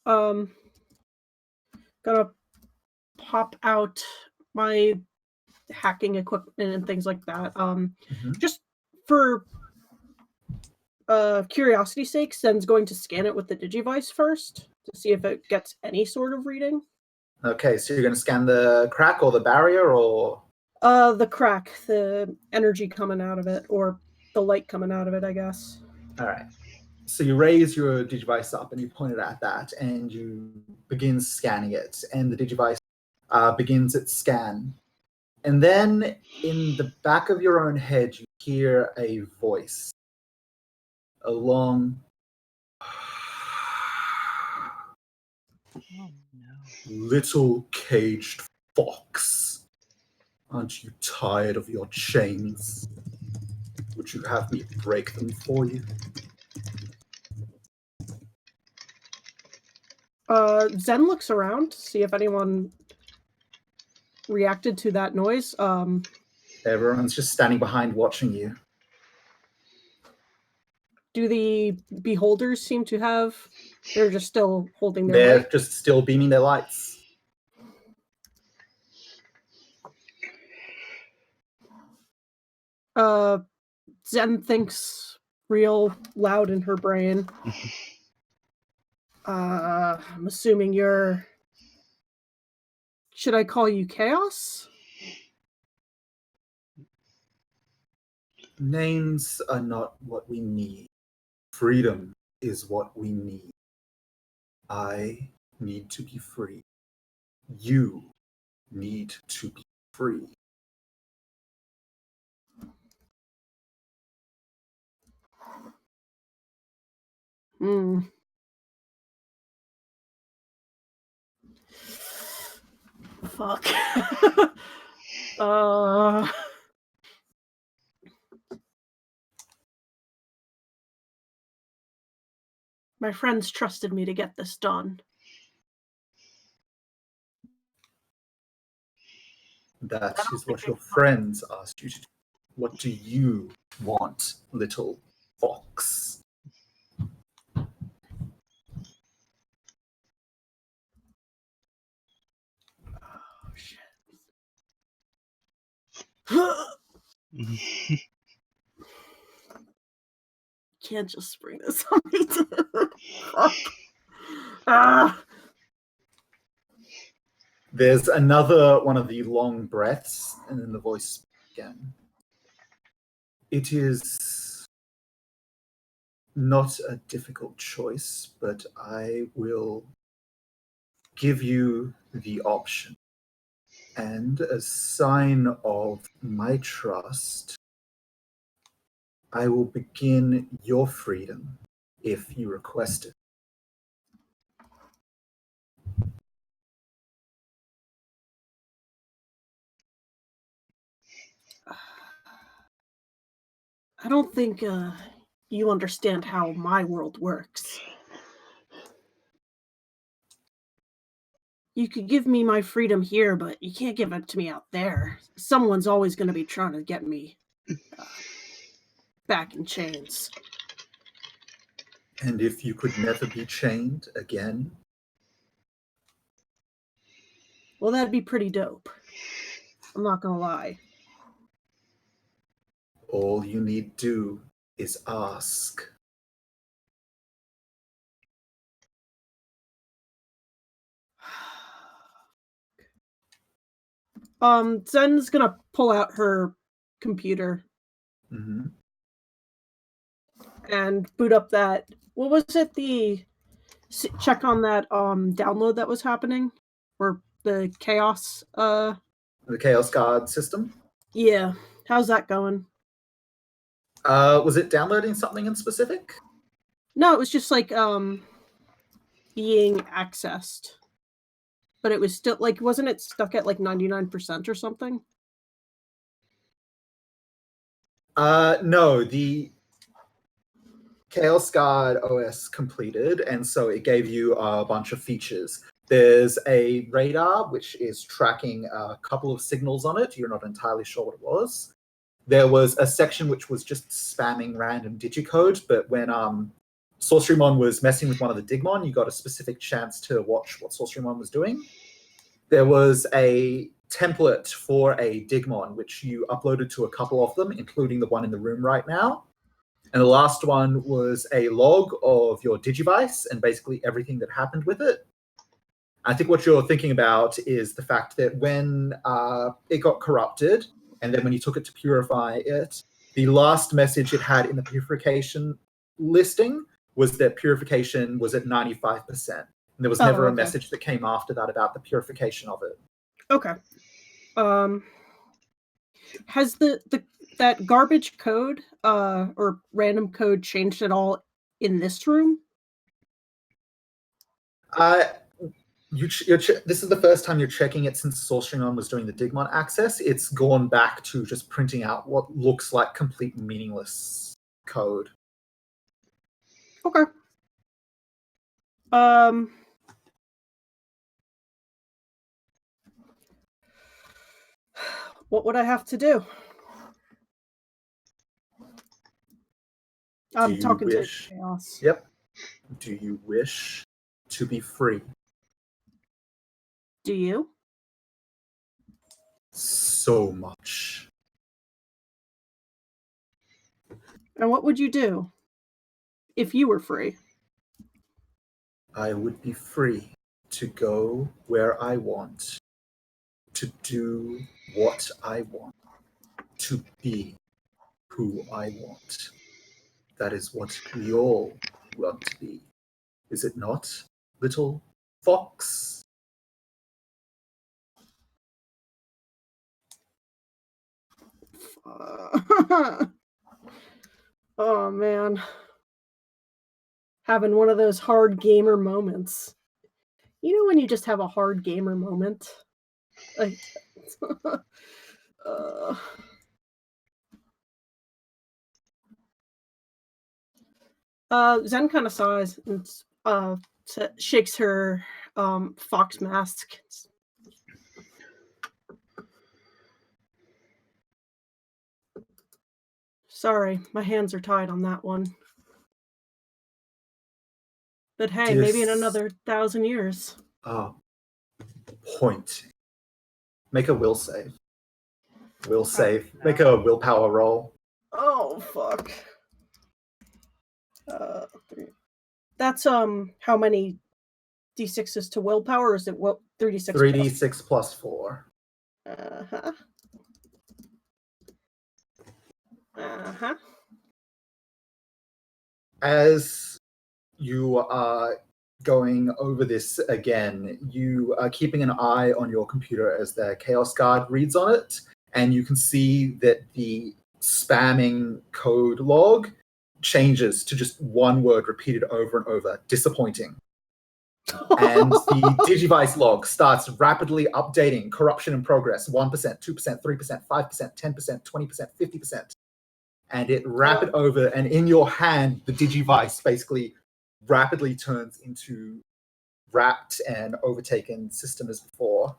Gonna pop out my hacking equipment and things like that. Just for curiosity's sake, Zen's going to scan it with the Digivice first to see if it gets any sort of reading. Okay, so you're going to scan the crack or the barrier, or? The crack, the energy coming out of it, or the light coming out of it, I guess. All right. So you raise your Digivice up and you point it at that, and you begin scanning it, and the Digivice begins its scan. And then in the back of your own head, you hear a voice. A long, little caged fox, aren't you tired of your chains? Would you have me break them for you? Zen looks around to see if anyone reacted to that noise. Everyone's just standing behind watching you. Do the beholders seem to have? They're just still holding their They're light. just still beaming their lights. Zen thinks real loud in her brain. I'm assuming you're. Should I call you Chaos? Names are not what we need. Freedom is what we need. I need to be free. You need to be free. Hmm. Fuck. My friends trusted me to get this done. That is what your friends asked you to do. What do you want, little fox? Oh shit. Can't just spring this on me. Fuck. There's another one of the long breaths, and then the voice again. It is not a difficult choice, but I will give you the option. And as sign of my trust, I will begin your freedom if you request it. I don't think you understand how my world works. You could give me my freedom here, but you can't give it to me out there. Someone's always going to be trying to get me back in chains. And if you could never be chained again? Well, that'd be pretty dope. I'm not going to lie. All you need do is ask. Zen's gonna pull out her computer Mm-hmm. and boot up that. What was it? Check on that download that was happening, or the chaos. The Chaos Guard system. Yeah. How's that going? Was it downloading something in specific? No, it was just like being accessed, but it was still like, wasn't it stuck at like 99% or something? No, the Chaos Guard OS completed, and so it gave you a bunch of features. There's a radar which is tracking a couple of signals on it. You're not entirely sure what it was. There was a section which was just spamming random digicode, but when Sorcerymon was messing with one of the Digimon, you got a specific chance to watch what Sorcerymon was doing. There was a template for a Digimon, which you uploaded to a couple of them, including the one in the room right now. And the last one was a log of your Digivice and basically everything that happened with it. I think what you're thinking about is the fact that when it got corrupted, and then when you took it to purify it, the last message it had in the purification listing was that purification was at 95%. And there was never a message that came after that about the purification of it. Okay. Has that garbage code or random code changed at all in this room? This is the first time you're checking it since Sorcerymon was doing the Digimon access. It's gone back to just printing out what looks like complete meaningless code. Okay. What would I have to do? I'm you talking wish- to Chaos. Yep. Do you wish to be free? Do you? So much. And what would you do if you were free? I would be free to go where I want, to do what I want, to be who I want. That is what we all want to be. Is it not, little fox? Oh man. Having one of those hard gamer moments. You know when you just have a hard gamer moment? Like Zen kind of sighs and shakes her fox mask. Sorry, my hands are tied on that one. But hey, maybe in another 1,000 years. Oh. Point. Make a will save. Will save. Make a willpower roll. Oh fuck. That's how many d6s to willpower? Or is it 3d6? 3d6 plus 4. Uh-huh. Uh-huh. As you are going over this again, you are keeping an eye on your computer as the Chaos Guard reads on it, and you can see that the spamming code log changes to just one word repeated over and over, disappointing. And the Digivice log starts rapidly updating corruption in progress, 1%, 2%, 3%, 5%, 10%, 20%, 50%. And it rapid over, and in your hand, the Digivice basically rapidly turns into wrapped and overtaken system as before.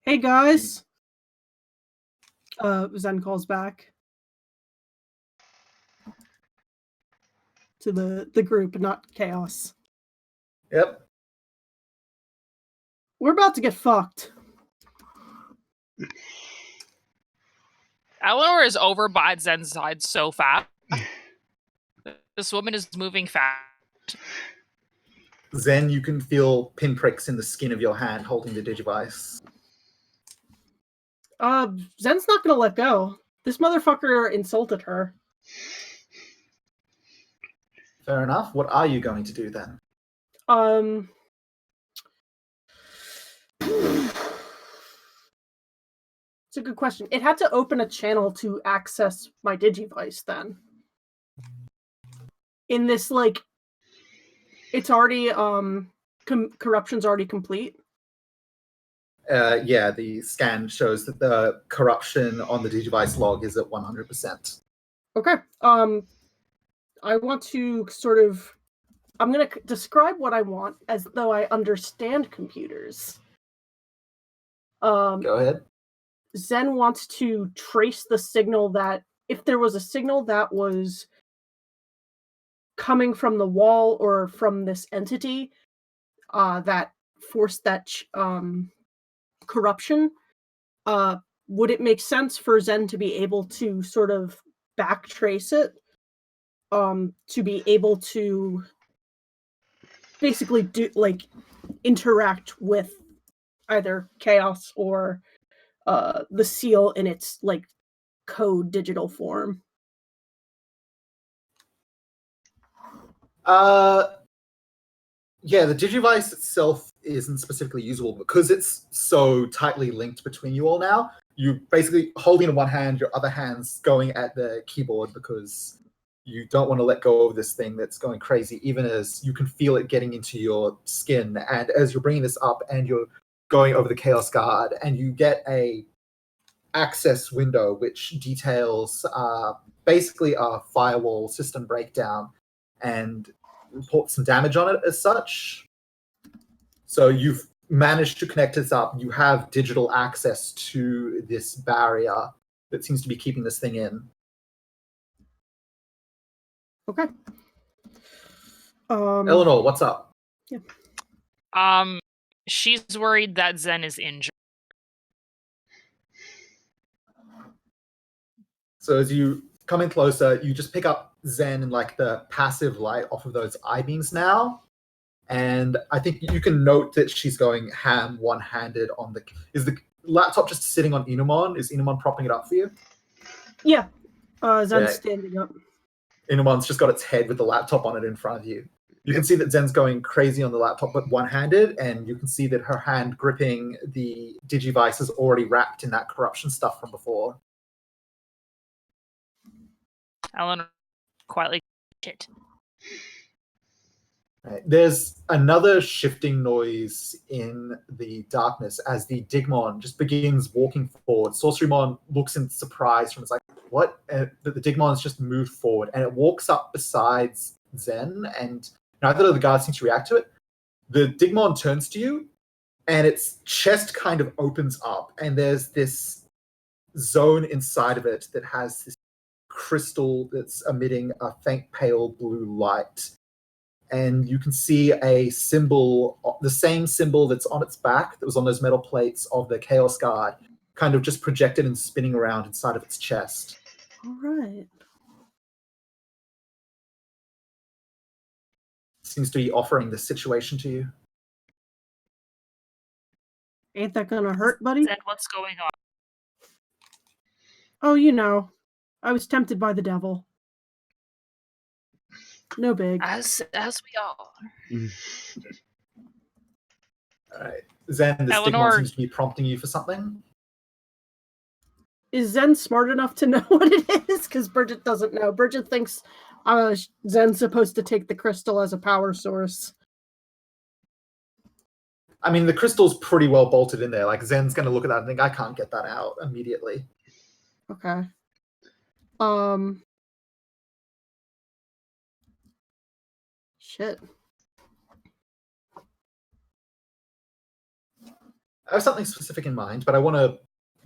Hey guys. Zen calls back to the group, not Chaos. Yep. We're about to get fucked. Eleanor is over by Zen's side so fast. This woman is moving fast. Zen, you can feel pinpricks in the skin of your hand holding the Digivice. Zen's not gonna let go. This motherfucker insulted her. Fair enough. What are you going to do then? It's a good question. It had to open a channel to access my Digivice then. In this, like, it's already, corruption's already complete. Yeah, the scan shows that the corruption on the Digivice log is at 100%. Okay. I want to I'm going to describe what I want as though I understand computers. Go ahead. Zen wants to trace the signal that, if there was a signal that was coming from the wall or from this entity that forced that corruption, would it make sense for Zen to be able to sort of backtrace it, to be able to basically do, like, interact with either Chaos or the seal in its, like, code digital form? Yeah, the Digivice itself isn't specifically usable because it's so tightly linked between you all now. You basically holding in one hand, your other hand's going at the keyboard because you don't want to let go of this thing that's going crazy, even as you can feel it getting into your skin. And as you're bringing this up and you're going over the Chaos Guard, and you get a access window which details basically a firewall system breakdown and report some damage on it as such. So you've managed to connect this up. You have digital access to this barrier that seems to be keeping this thing in. Okay. Eleanor, what's up? She's worried that Zen is injured. So as you come in closer, you just pick up Zen and like the passive light off of those eye beams now. And I think you can note that she's going ham one-handed on the... Is the laptop just sitting on Inumon? Is Inumon propping it up for you? Yeah. Zen's Yeah. standing up. Inumon's just got its head with the laptop on it in front of you. You can see that Zen's going crazy on the laptop, but one-handed, and you can see that her hand gripping the Digivice is already wrapped in that corruption stuff from before. Eleanor quietly shit. Right. There's another shifting noise in the darkness as the Digimon just begins walking forward. Sorcerymon looks in surprise from it's like, what? The Digimon's just moved forward, and it walks up besides Zen, and neither of the guards seem to react to it. The Digimon turns to you, and its chest kind of opens up, and there's this zone inside of it that has this crystal that's emitting a faint pale blue light. And you can see a symbol, the same symbol that's on its back, that was on those metal plates of the Chaos Guard, kind of just projected and spinning around inside of its chest. All right. Seems to be offering this situation to you. Ain't that gonna hurt, buddy? Zen, what's going on? Oh, you know. I was tempted by the devil. No big. As we all. All right. Zen, this Eleanor- Digimon seems to be prompting you for something. Is Zen smart enough to know what it is? Because Bridget doesn't know. Bridget thinks Zen's supposed to take the crystal as a power source. I mean, the crystal's pretty well bolted in there. Like, Zen's going to look at that and think, I can't get that out immediately. Okay. Shit. I have something specific in mind, but I want to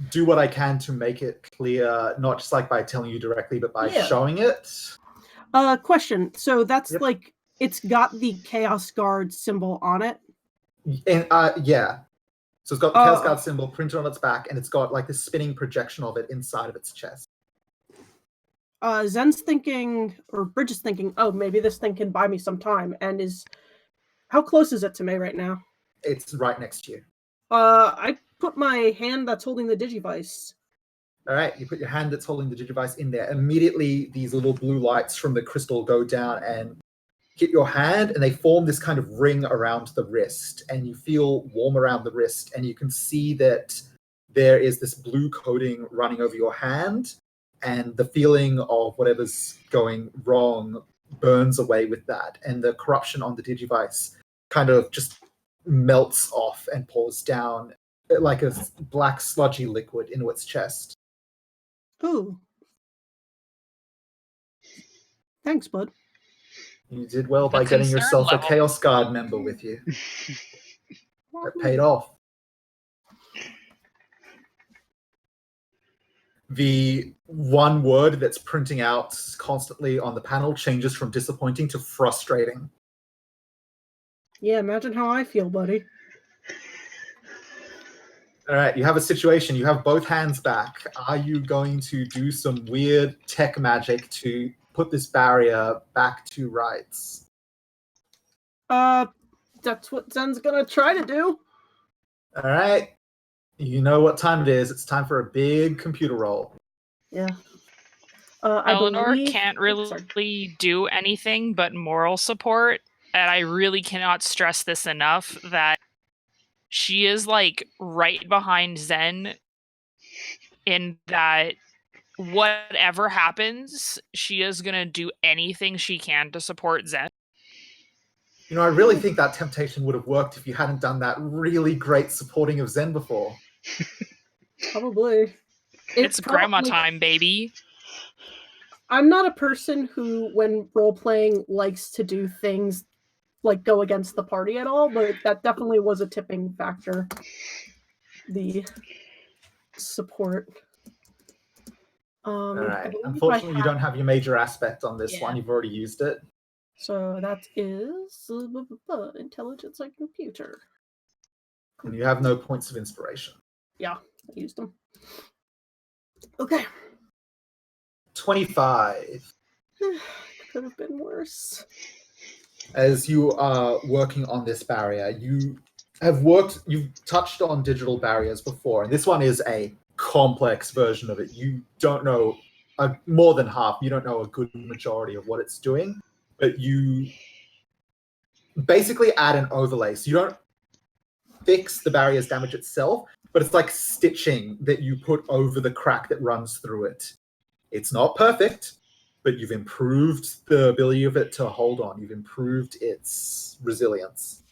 do what I can to make it clear, not just like by telling you directly, but by showing it. Question. So that's Yep. like, it's got the Chaos Guard symbol on it? And yeah. So it's got the Chaos Guard symbol printed on its back, and it's got like this spinning projection of it inside of its chest. Zen's thinking, or Bridget's thinking, oh, maybe this thing can buy me some time. And how close is it to me right now? It's right next to you. I put my hand that's holding the Digivice. All right, you put your hand that's holding the Digivice in there. Immediately, these little blue lights from the crystal go down and hit your hand, and they form this kind of ring around the wrist, and you feel warm around the wrist, and you can see that there is this blue coating running over your hand, and the feeling of whatever's going wrong burns away with that, and the corruption on the Digivice kind of just melts off and pours down like a black sludgy liquid into its chest. Ooh. Thanks, bud. You did well by The getting concern yourself level. a Chaos Guard member with you. That paid off. The one word that's printing out constantly on the panel changes from disappointing to frustrating. Yeah, imagine how I feel, buddy. All right, you have a situation. You have both hands back. Are you going to do some weird tech magic to put this barrier back to rights? That's what Zen's gonna try to do. All right. You know what time it is. It's time for a big computer roll. Yeah. I Eleanor believe... can't Sorry. really do anything but moral support, and I really cannot stress this enough that she is like right behind Zen in that whatever happens, she is going to do anything she can to support Zen. You know, I really think that temptation would have worked if you hadn't done that really great supporting of Zen before. Probably. It's grandma time, baby. I'm not a person who, when role-playing, likes to do things like go against the party at all, but that definitely was a tipping factor. The support. All I right. believe I Unfortunately, you have- don't have your major aspect on this Yeah. one. You've already used it. So that is intelligence and computer. And you have no points of inspiration. Yeah, I used them. Okay. 25. Could have been worse. As you are working on this barrier, you've touched on digital barriers before, and this one is a complex version of it. You don't know more than half. You don't know a good majority of what it's doing, but you basically add an overlay. So you don't fix the barrier's damage itself, but it's like stitching that you put over the crack that runs through it. It's not perfect, but you've improved the ability of it to hold on. You've improved its resilience.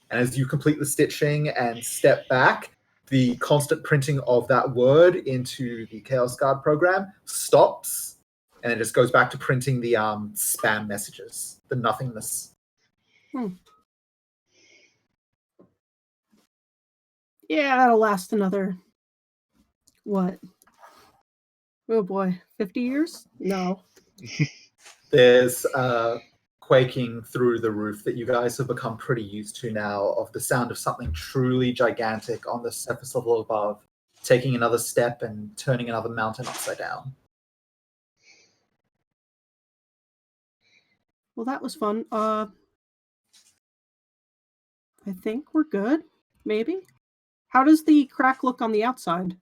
And as you complete the stitching and step back, the constant printing of that word into the Chaos Guard program stops, and it just goes back to printing the spam messages, the nothingness. Yeah, that'll last another, what? Oh boy, 50 years? No. There's quaking through the roof that you guys have become pretty used to now, of the sound of something truly gigantic on the surface level above, taking another step and turning another mountain upside down. Well, that was fun. I think we're good. Maybe. How does the crack look on the outside?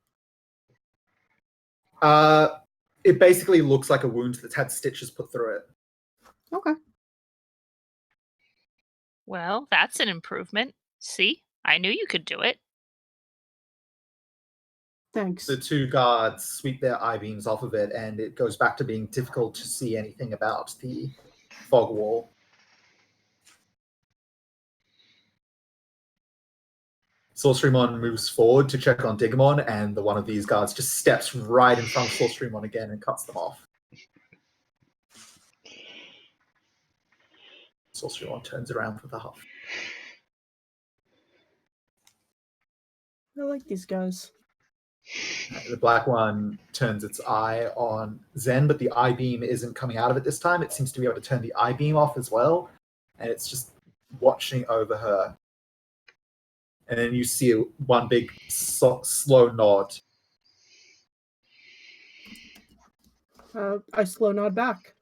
It basically looks like a wound that's had stitches put through it. Okay. Well, that's an improvement. See? I knew you could do it. Thanks. The two guards sweep their eye beams off of it, and it goes back to being difficult to see anything about the fog wall. Sorcerymon moves forward to check on Digimon, and one of these guards just steps right in front of Sorcerymon again and cuts them off. Sorcerymon turns around with a huff. I like these guys. The black one turns its eye on Zen, but the eye beam isn't coming out of it this time. It seems to be able to turn the eye beam off as well, and it's just watching over her. And then you see one big slow nod. I slow nod back.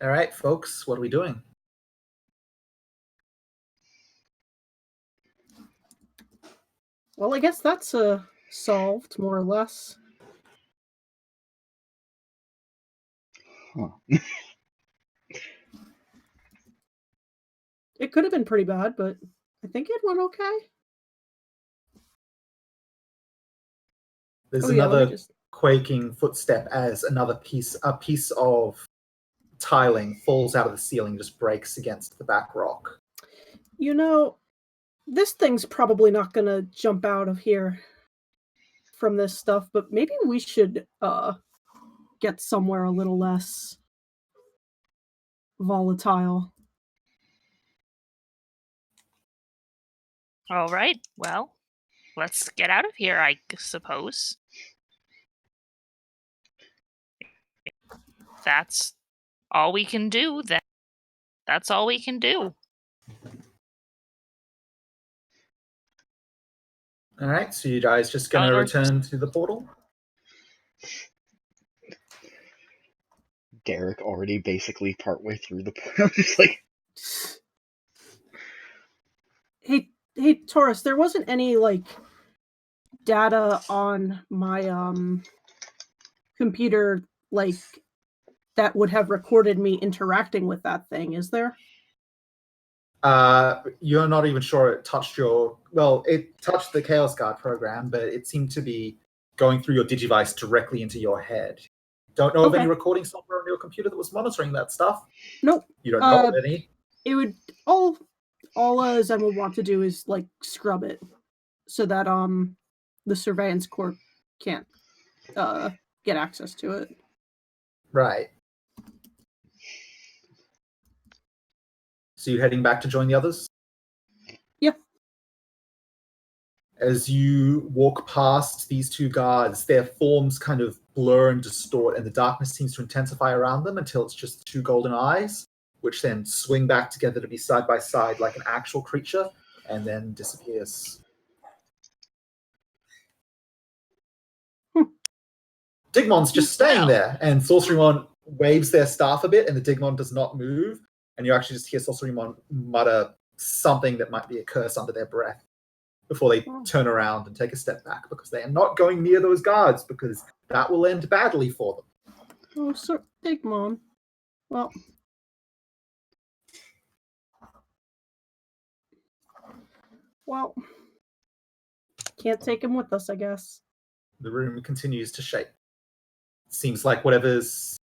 All right, folks, what are we doing? Well, I guess that's solved, more or less. Huh. It could have been pretty bad, but I think it went okay. There's Oh, yeah, let me another just... quaking footstep as a piece of tiling falls out of the ceiling, just breaks against the back rock. You know, this thing's probably not going to jump out of here from this stuff, but maybe we should get somewhere a little less volatile. All right. Well, let's get out of here, I suppose. That's all we can do, then. That's all we can do. All right, so you guys just going to return to the portal? Derek already basically partway through the point. I'm just like, Hey, Taurus, there wasn't any like data on my computer like that would have recorded me interacting with that thing, is there? You're not even sure it touched it touched the Chaos Guard program, but it seemed to be going through your Digivice directly into your head. Don't know of any recording software on your computer that was monitoring that stuff? Nope. You don't know of any? It would all Zen would want to do is like scrub it so that the Surveyance Corp can't get access to it. Right. So you're heading back to join the others? Yeah. As you walk past these two guards, their forms kind of blur and distort, and the darkness seems to intensify around them until it's just two golden eyes, which then swing back together to be side by side like an actual creature, and then disappears. Digmon's just staying there, and Sorcerymon waves their staff a bit, and the Digimon does not move, and you actually just hear Sorcerymon mutter something that might be a curse under their breath before they turn around and take a step back, because they are not going near those guards, because that will end badly for them. Oh, Sir Digimon. Well, can't take him with us, I guess. The room continues to shake. Seems like whatever's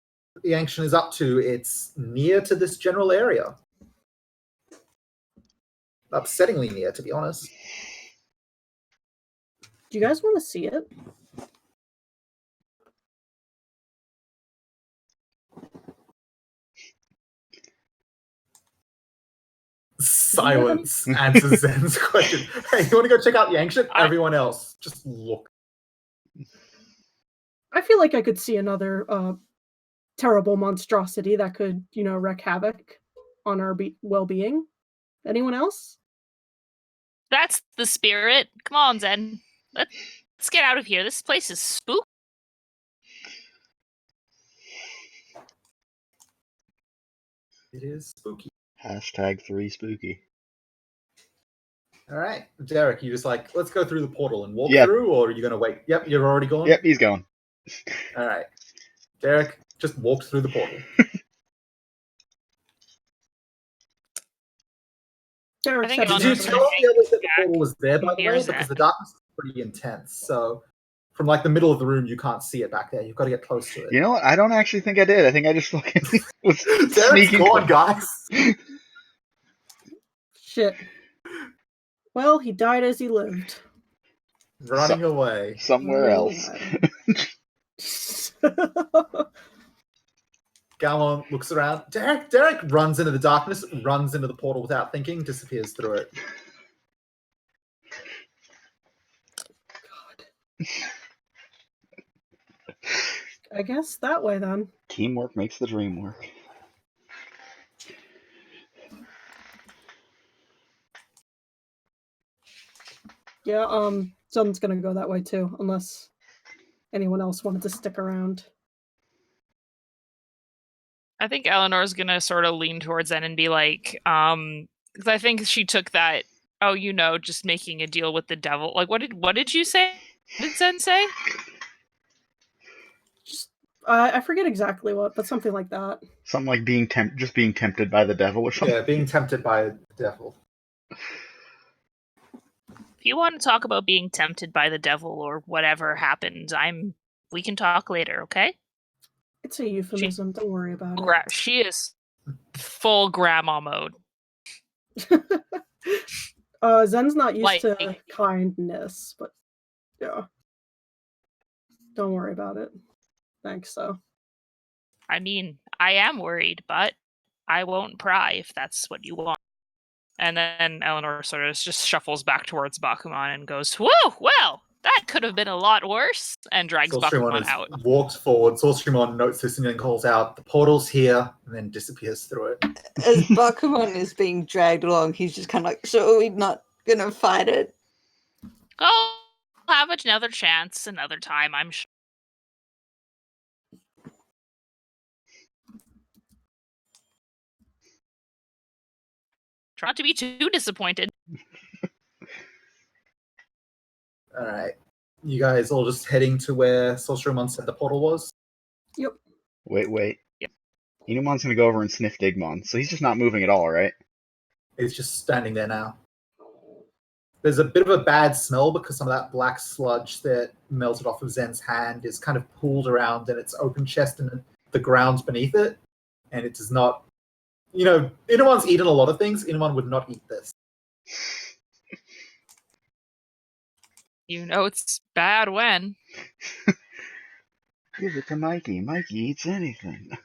the Ancient is up to, it's near to this general area. Upsettingly near, to be honest. Do you guys want to see it? Silence answers Zen's question. Hey, you want to go check out the Ancient? Everyone else, just look. I feel like I could see another terrible monstrosity that could, wreak havoc on our well-being. Anyone else? That's the spirit. Come on, Zen. Let's get out of here. This place is spooky. It is spooky. #3spooky. All right, Derek, you just like, let's go through the portal and walk Yep. through, or are you going to wait? Yep, you're already going? Yep, he's going. All right. Derek just walked through the portal. Derek I think said Did you Honestly, tell the others that the Jack portal was there, by the way? hears Because it. the darkness is pretty intense. So from like the middle of the room, you can't see it back there. You've got to get close to it. You know what? I don't actually think I did. I think I just fucking was Derek's sneaking. gone, guys. Shit. Well, he died as he lived. Running away. Somewhere else. Galmon looks around. Derek runs into the darkness, runs into the portal without thinking, disappears through it. God. I guess that way then. Teamwork makes the dream work. Yeah, Sun's gonna go that way too, unless anyone else wanted to stick around. I think Eleanor's gonna sort of lean towards Zen and be like, because I think she took that, just making a deal with the devil. Like, what did you say? What did Zen say? Just, I forget exactly what, but something like that. Something like being tempted by the devil or something. Yeah, being tempted by the devil. If you want to talk about being tempted by the devil or whatever happened, we can talk later, okay? It's a euphemism. Don't worry about it. She is full grandma mode. Zen's not used to Like- kindness, but yeah. Don't worry about it. Thanks, though. I mean, I am worried, but I won't pry if that's what you want. And then Eleanor sort of just shuffles back towards Bakuman and goes, "Whoa, well, that could have been a lot worse," and drags Sorcerymon Bakuman out. has walked forward. Sorcerymon notes this and then calls out, "The portal's here," and then disappears through it. As Bakuman is being dragged along, he's just kind of like, so are we not gonna fight it? Oh, we'll have another chance another time, I'm sure. Try not to be too disappointed. All right. You guys all just heading to where Sorcerymon said the portal was? Yep. Wait. Yep. Inumon's gonna go over and sniff Digimon, so he's just not moving at all, right? He's just standing there now. There's a bit of a bad smell because some of that black sludge that melted off of Zen's hand is kind of pooled around in its open chest and the ground beneath it. And it does not... Inumon's eaten a lot of things. Inumon would not eat this. You know it's bad when. Give it to Mikey. Mikey eats anything.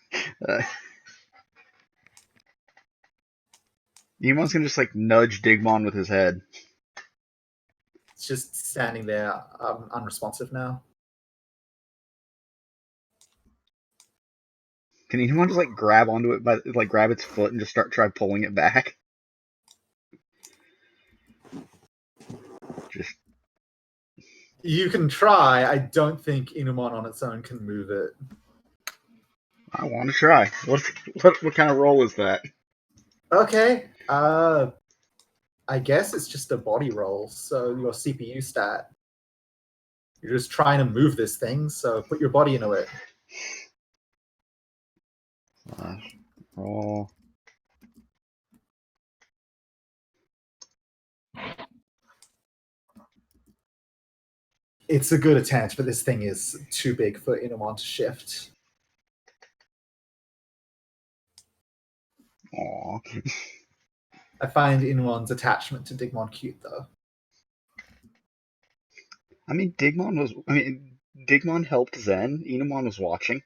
Inumon's gonna just nudge Digimon with his head. It's just standing there, unresponsive now. Can anyone just like grab onto it by like grab its foot and just try pulling it back? Just You can try. I don't think Inumon on its own can move it. I want to try. What kind of roll is that? Okay. I guess it's just a body roll. So your CPU stat. You're just trying to move this thing. So put your body into it. Roll. It's a good attempt, but this thing is too big for Inumon to shift. Aw. I find Inumon's attachment to Digimon cute, though. I mean, Digimon helped Zen. Inumon was watching.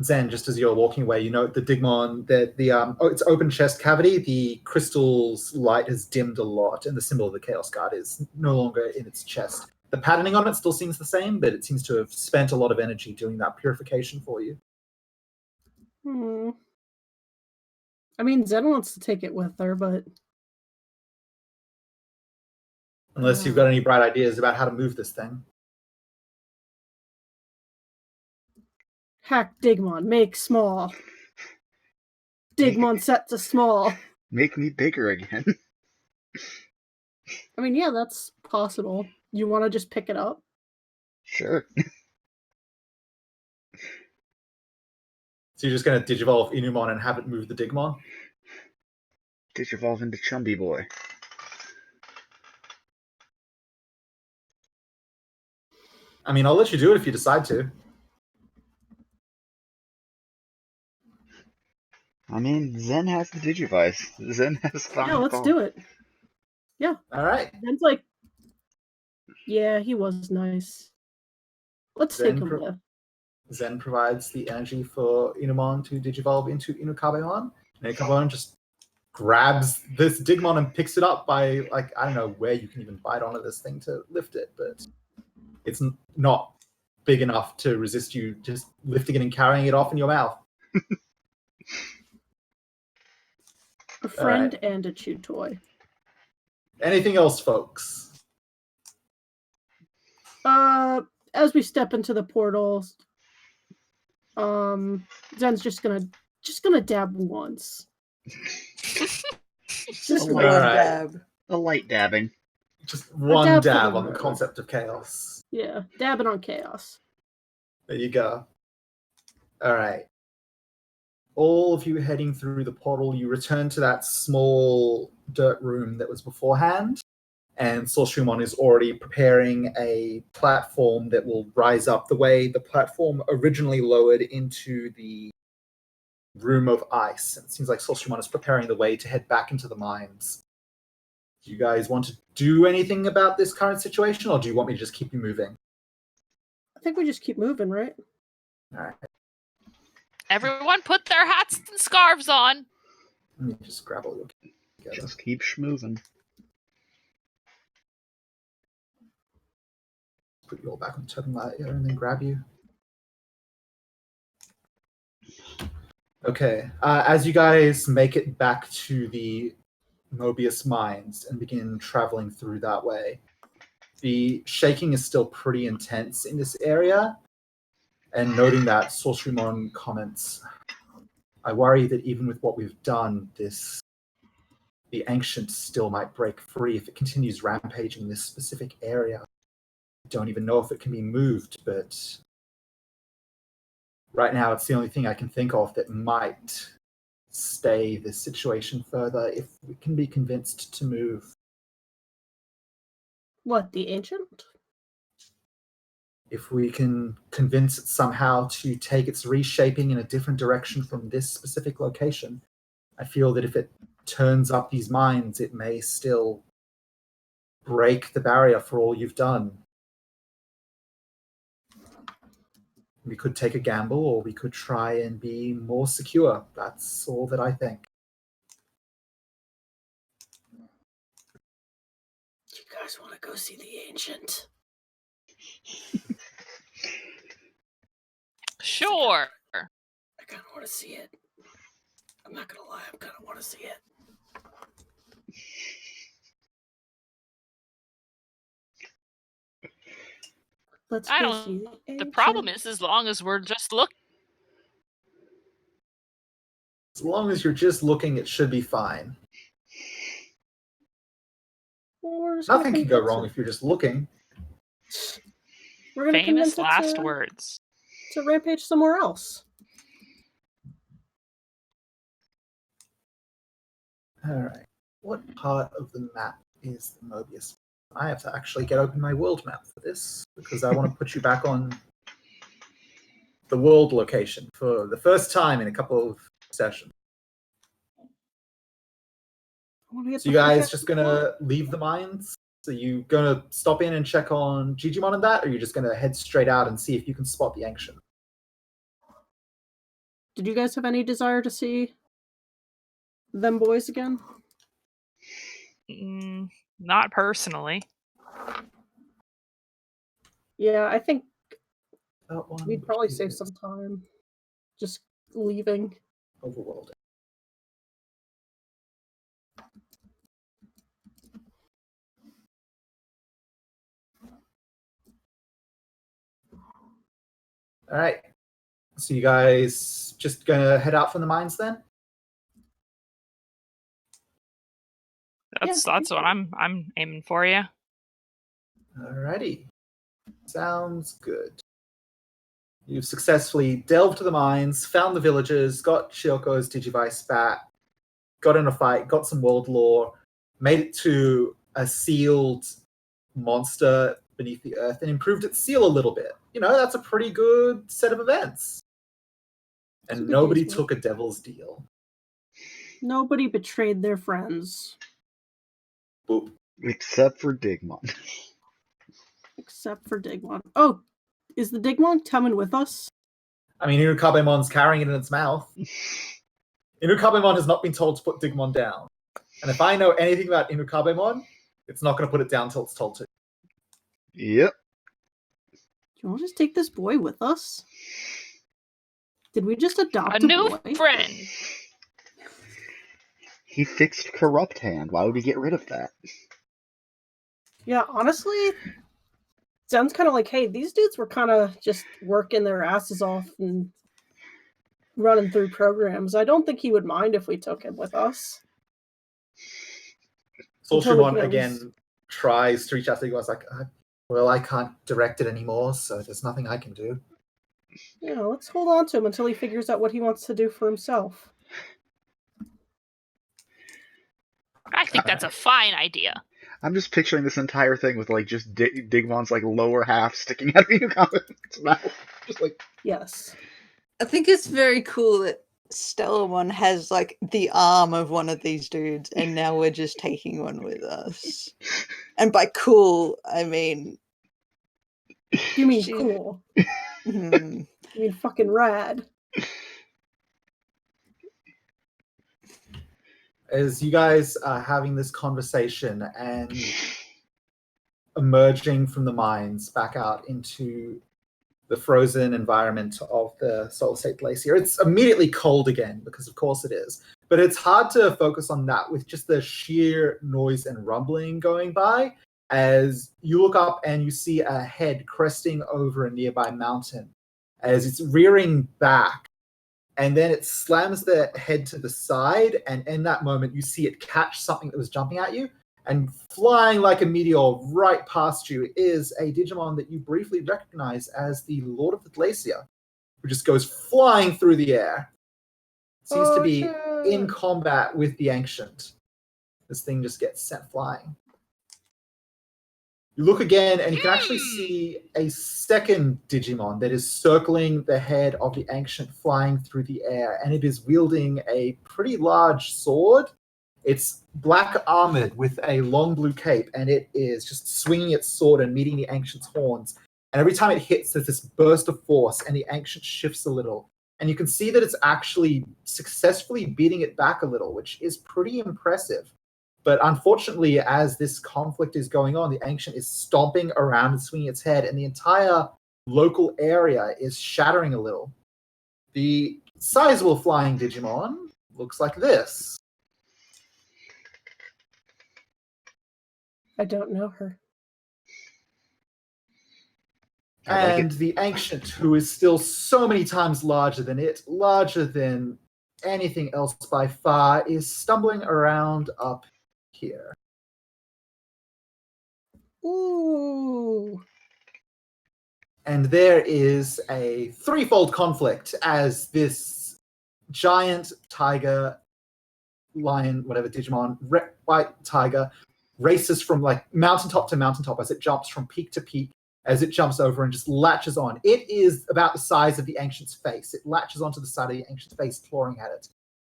Zen, just as you're walking away, you note the Digimon, its open chest cavity, the crystal's light has dimmed a lot, and the symbol of the Chaos Guard is no longer in its chest. The patterning on it still seems the same, but it seems to have spent a lot of energy doing that purification for you. I mean, Zen wants to take it with her, but... Unless you've got any bright ideas about how to move this thing. Hack Digimon, make small. Digimon set to small. Make me bigger again. I mean, yeah, that's possible. You want to just pick it up? Sure. So you're just going to digivolve Inumon and have it move the Digimon? Digivolve into Chumby Boy. I mean, I'll let you do it if you decide to. I mean, Zen has the Digivice. Zen has Yeah, let's do it. Yeah. All right. Zen's like, yeah, he was nice. Let's take him with. Zen provides the energy for Inumon to digivolve into Inukabemon. And Inukabemon just grabs this Digimon and picks it up by, like, I don't know where you can even bite onto this thing to lift it, but it's not big enough to resist you just lifting it and carrying it off in your mouth. A friend and a chew toy. Anything else, folks? As we step into the portals, Zen's just gonna dab once. Just All one right. dab. A light dabbing. Just one dab for dab the on the road. concept of chaos. Yeah, dabbing on chaos. There you go. All right. All of you heading through the portal, you return to that small dirt room that was beforehand, and Sorcerymon is already preparing a platform that will rise up the way the platform originally lowered into the room of ice. And it seems like Sorcerymon is preparing the way to head back into the mines. Do you guys want to do anything about this current situation, or do you want me to just keep you moving? I think we just keep moving, right? All right. Everyone put their hats and scarves on. Let me just grab all your together. Just keep schmoozing. Put you all back on the totem ladder and then grab you. Okay. As you guys make it back to the Mobius mines and begin traveling through that way, the shaking is still pretty intense in this area. And noting that, Sorcerymon comments, I worry that even with what we've done, the Ancient still might break free if it continues rampaging this specific area. I don't even know if it can be moved, but right now it's the only thing I can think of that might stay this situation further if we can be convinced to move. What, the Ancient? If we can convince it somehow to take its reshaping in a different direction from this specific location, I feel that if it turns up these mines, it may still break the barrier for all you've done. We could take a gamble, or we could try and be more secure. That's all that I think. guys want to go see the ancient? Sure. I kind of want to see it. I'm not gonna lie, I kind of want to see it. Let's I go don't- see the The ancient. problem is, as long as we're just looking. As long as you're just looking, it should be fine. Well, we're just gonna Nothing can go convince wrong it. if you're just looking. We're gonna Famous convince it last to, words. to rampage somewhere else. All right. What part of the map is the Mobius? I have to actually get open my world map for this because I want to put you back on the world location for the first time in a couple of sessions. I wanna get So you the fuck guys out just of the gonna leave the mines? So you gonna stop in and check on Digimon and that, or are you just gonna head straight out and see if you can spot the ancient? Did you guys have any desire to see them boys again? Not personally. Yeah, I think That one, we'd probably which save is some time just leaving. Overworld. All right. So you guys just gonna head out from the mines then? That's Yeah, I what I'm aiming for you. Alrighty. Sounds good. You've successfully delved to the mines, found the villagers, got Shioko's Digivice back, got in a fight, got some world lore, made it to a sealed monster beneath the earth, and improved its seal a little bit. You know, that's a pretty good set of events. It's a And good nobody day's took a devil's deal. Nobody betrayed their friends. Boop. Except for Digimon. Except for Digimon. Oh, is the Digimon coming with us? I mean, Inukabemon's carrying it in its mouth. Inukabemon has not been told to put Digimon down. And if I know anything about Inukabemon, it's not going to put it down until it's told to. Yep. Do you want to just take this boy with us? Did we just adopt A new boy? friend. He fixed Corrupt Hand. Why would we get rid of that? Yeah, honestly, sounds kind of like, hey, these dudes were kind of just working their asses off and running through programs. I don't think he would mind if we took him with us. Until we Solshimon can at again least- tries to reach out to you guys like, well, I can't direct it anymore, so there's nothing I can do. Yeah, let's hold on to him until he figures out what he wants to do for himself. I think that's a fine idea. I'm just picturing this entire thing with like just Digmon's like lower half sticking out of Inukabemon's mouth. Just like Yes. I think it's very cool that Stellamon has like the arm of one of these dudes, and now we're just taking one with us. And by cool, I mean You mean She- cool. hmm, You mean fucking rad. As you guys are having this conversation and emerging from the mines back out into the frozen environment of the Solid State Glacier, it's immediately cold again, because of course it is. But it's hard to focus on that with just the sheer noise and rumbling going by as you look up and you see a head cresting over a nearby mountain as it's rearing back. And then it slams the head to the side, and in that moment, you see it catch something that was jumping at you, and flying like a meteor right past you is a Digimon that you briefly recognize as the Lord of the Glacier, who just goes flying through the air. Seems to be in combat with the Ancient. This thing just gets sent flying. You look again, and you can actually see a second Digimon that is circling the head of the Ancient, flying through the air, and it is wielding a pretty large sword. It's black armored with a long blue cape, and it is just swinging its sword and meeting the Ancient's horns. And every time it hits, there's this burst of force, and the Ancient shifts a little. And you can see that it's actually successfully beating it back a little, which is pretty impressive. But unfortunately, as this conflict is going on, the Ancient is stomping around and swinging its head, and the entire local area is shattering a little. The sizable flying Digimon looks like this. I don't know her. I like And the Ancient, who is still so many times larger than it, larger than anything else by far, is stumbling around up here. Ooh. And there is a threefold conflict as this giant tiger, lion, whatever Digimon, white tiger, races from like mountaintop to mountaintop as it jumps from peak to peak, as it jumps over and just latches on. It is about the size of the Ancient's face. It latches onto the side of the Ancient's face, clawing at it.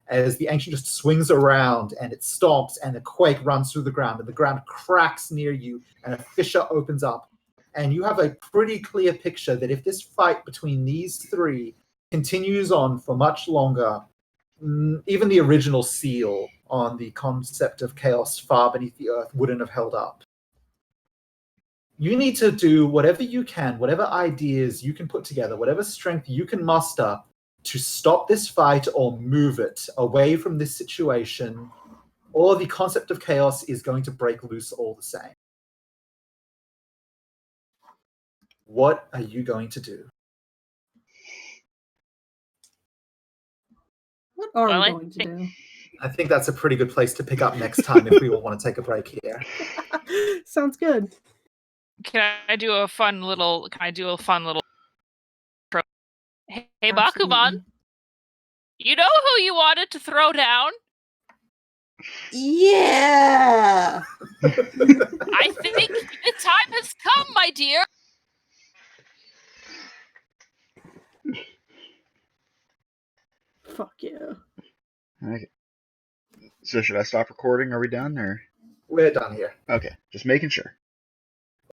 As the Ancient just swings around and it stomps and a quake runs through the ground and the ground cracks near you and a fissure opens up. And you have a pretty clear picture that if this fight between these three continues on for much longer, even the original seal on the concept of chaos far beneath the earth wouldn't have held up. You need to do whatever you can, whatever ideas you can put together, whatever strength you can muster to stop this fight or move it away from this situation, or the concept of chaos is going to break loose all the same. What are you going to do? What are Well, we I going to think- do? I think that's a pretty good place to pick up next time if we all want to take a break here. Sounds good. Can I do a fun little? Hey, Bakuman, Absolutely. you know who you wanted to throw down? Yeah. I think the time has come, my dear. Fuck yeah. Okay. So should I stop recording? Are we done? Or We're done here. okay, just making sure.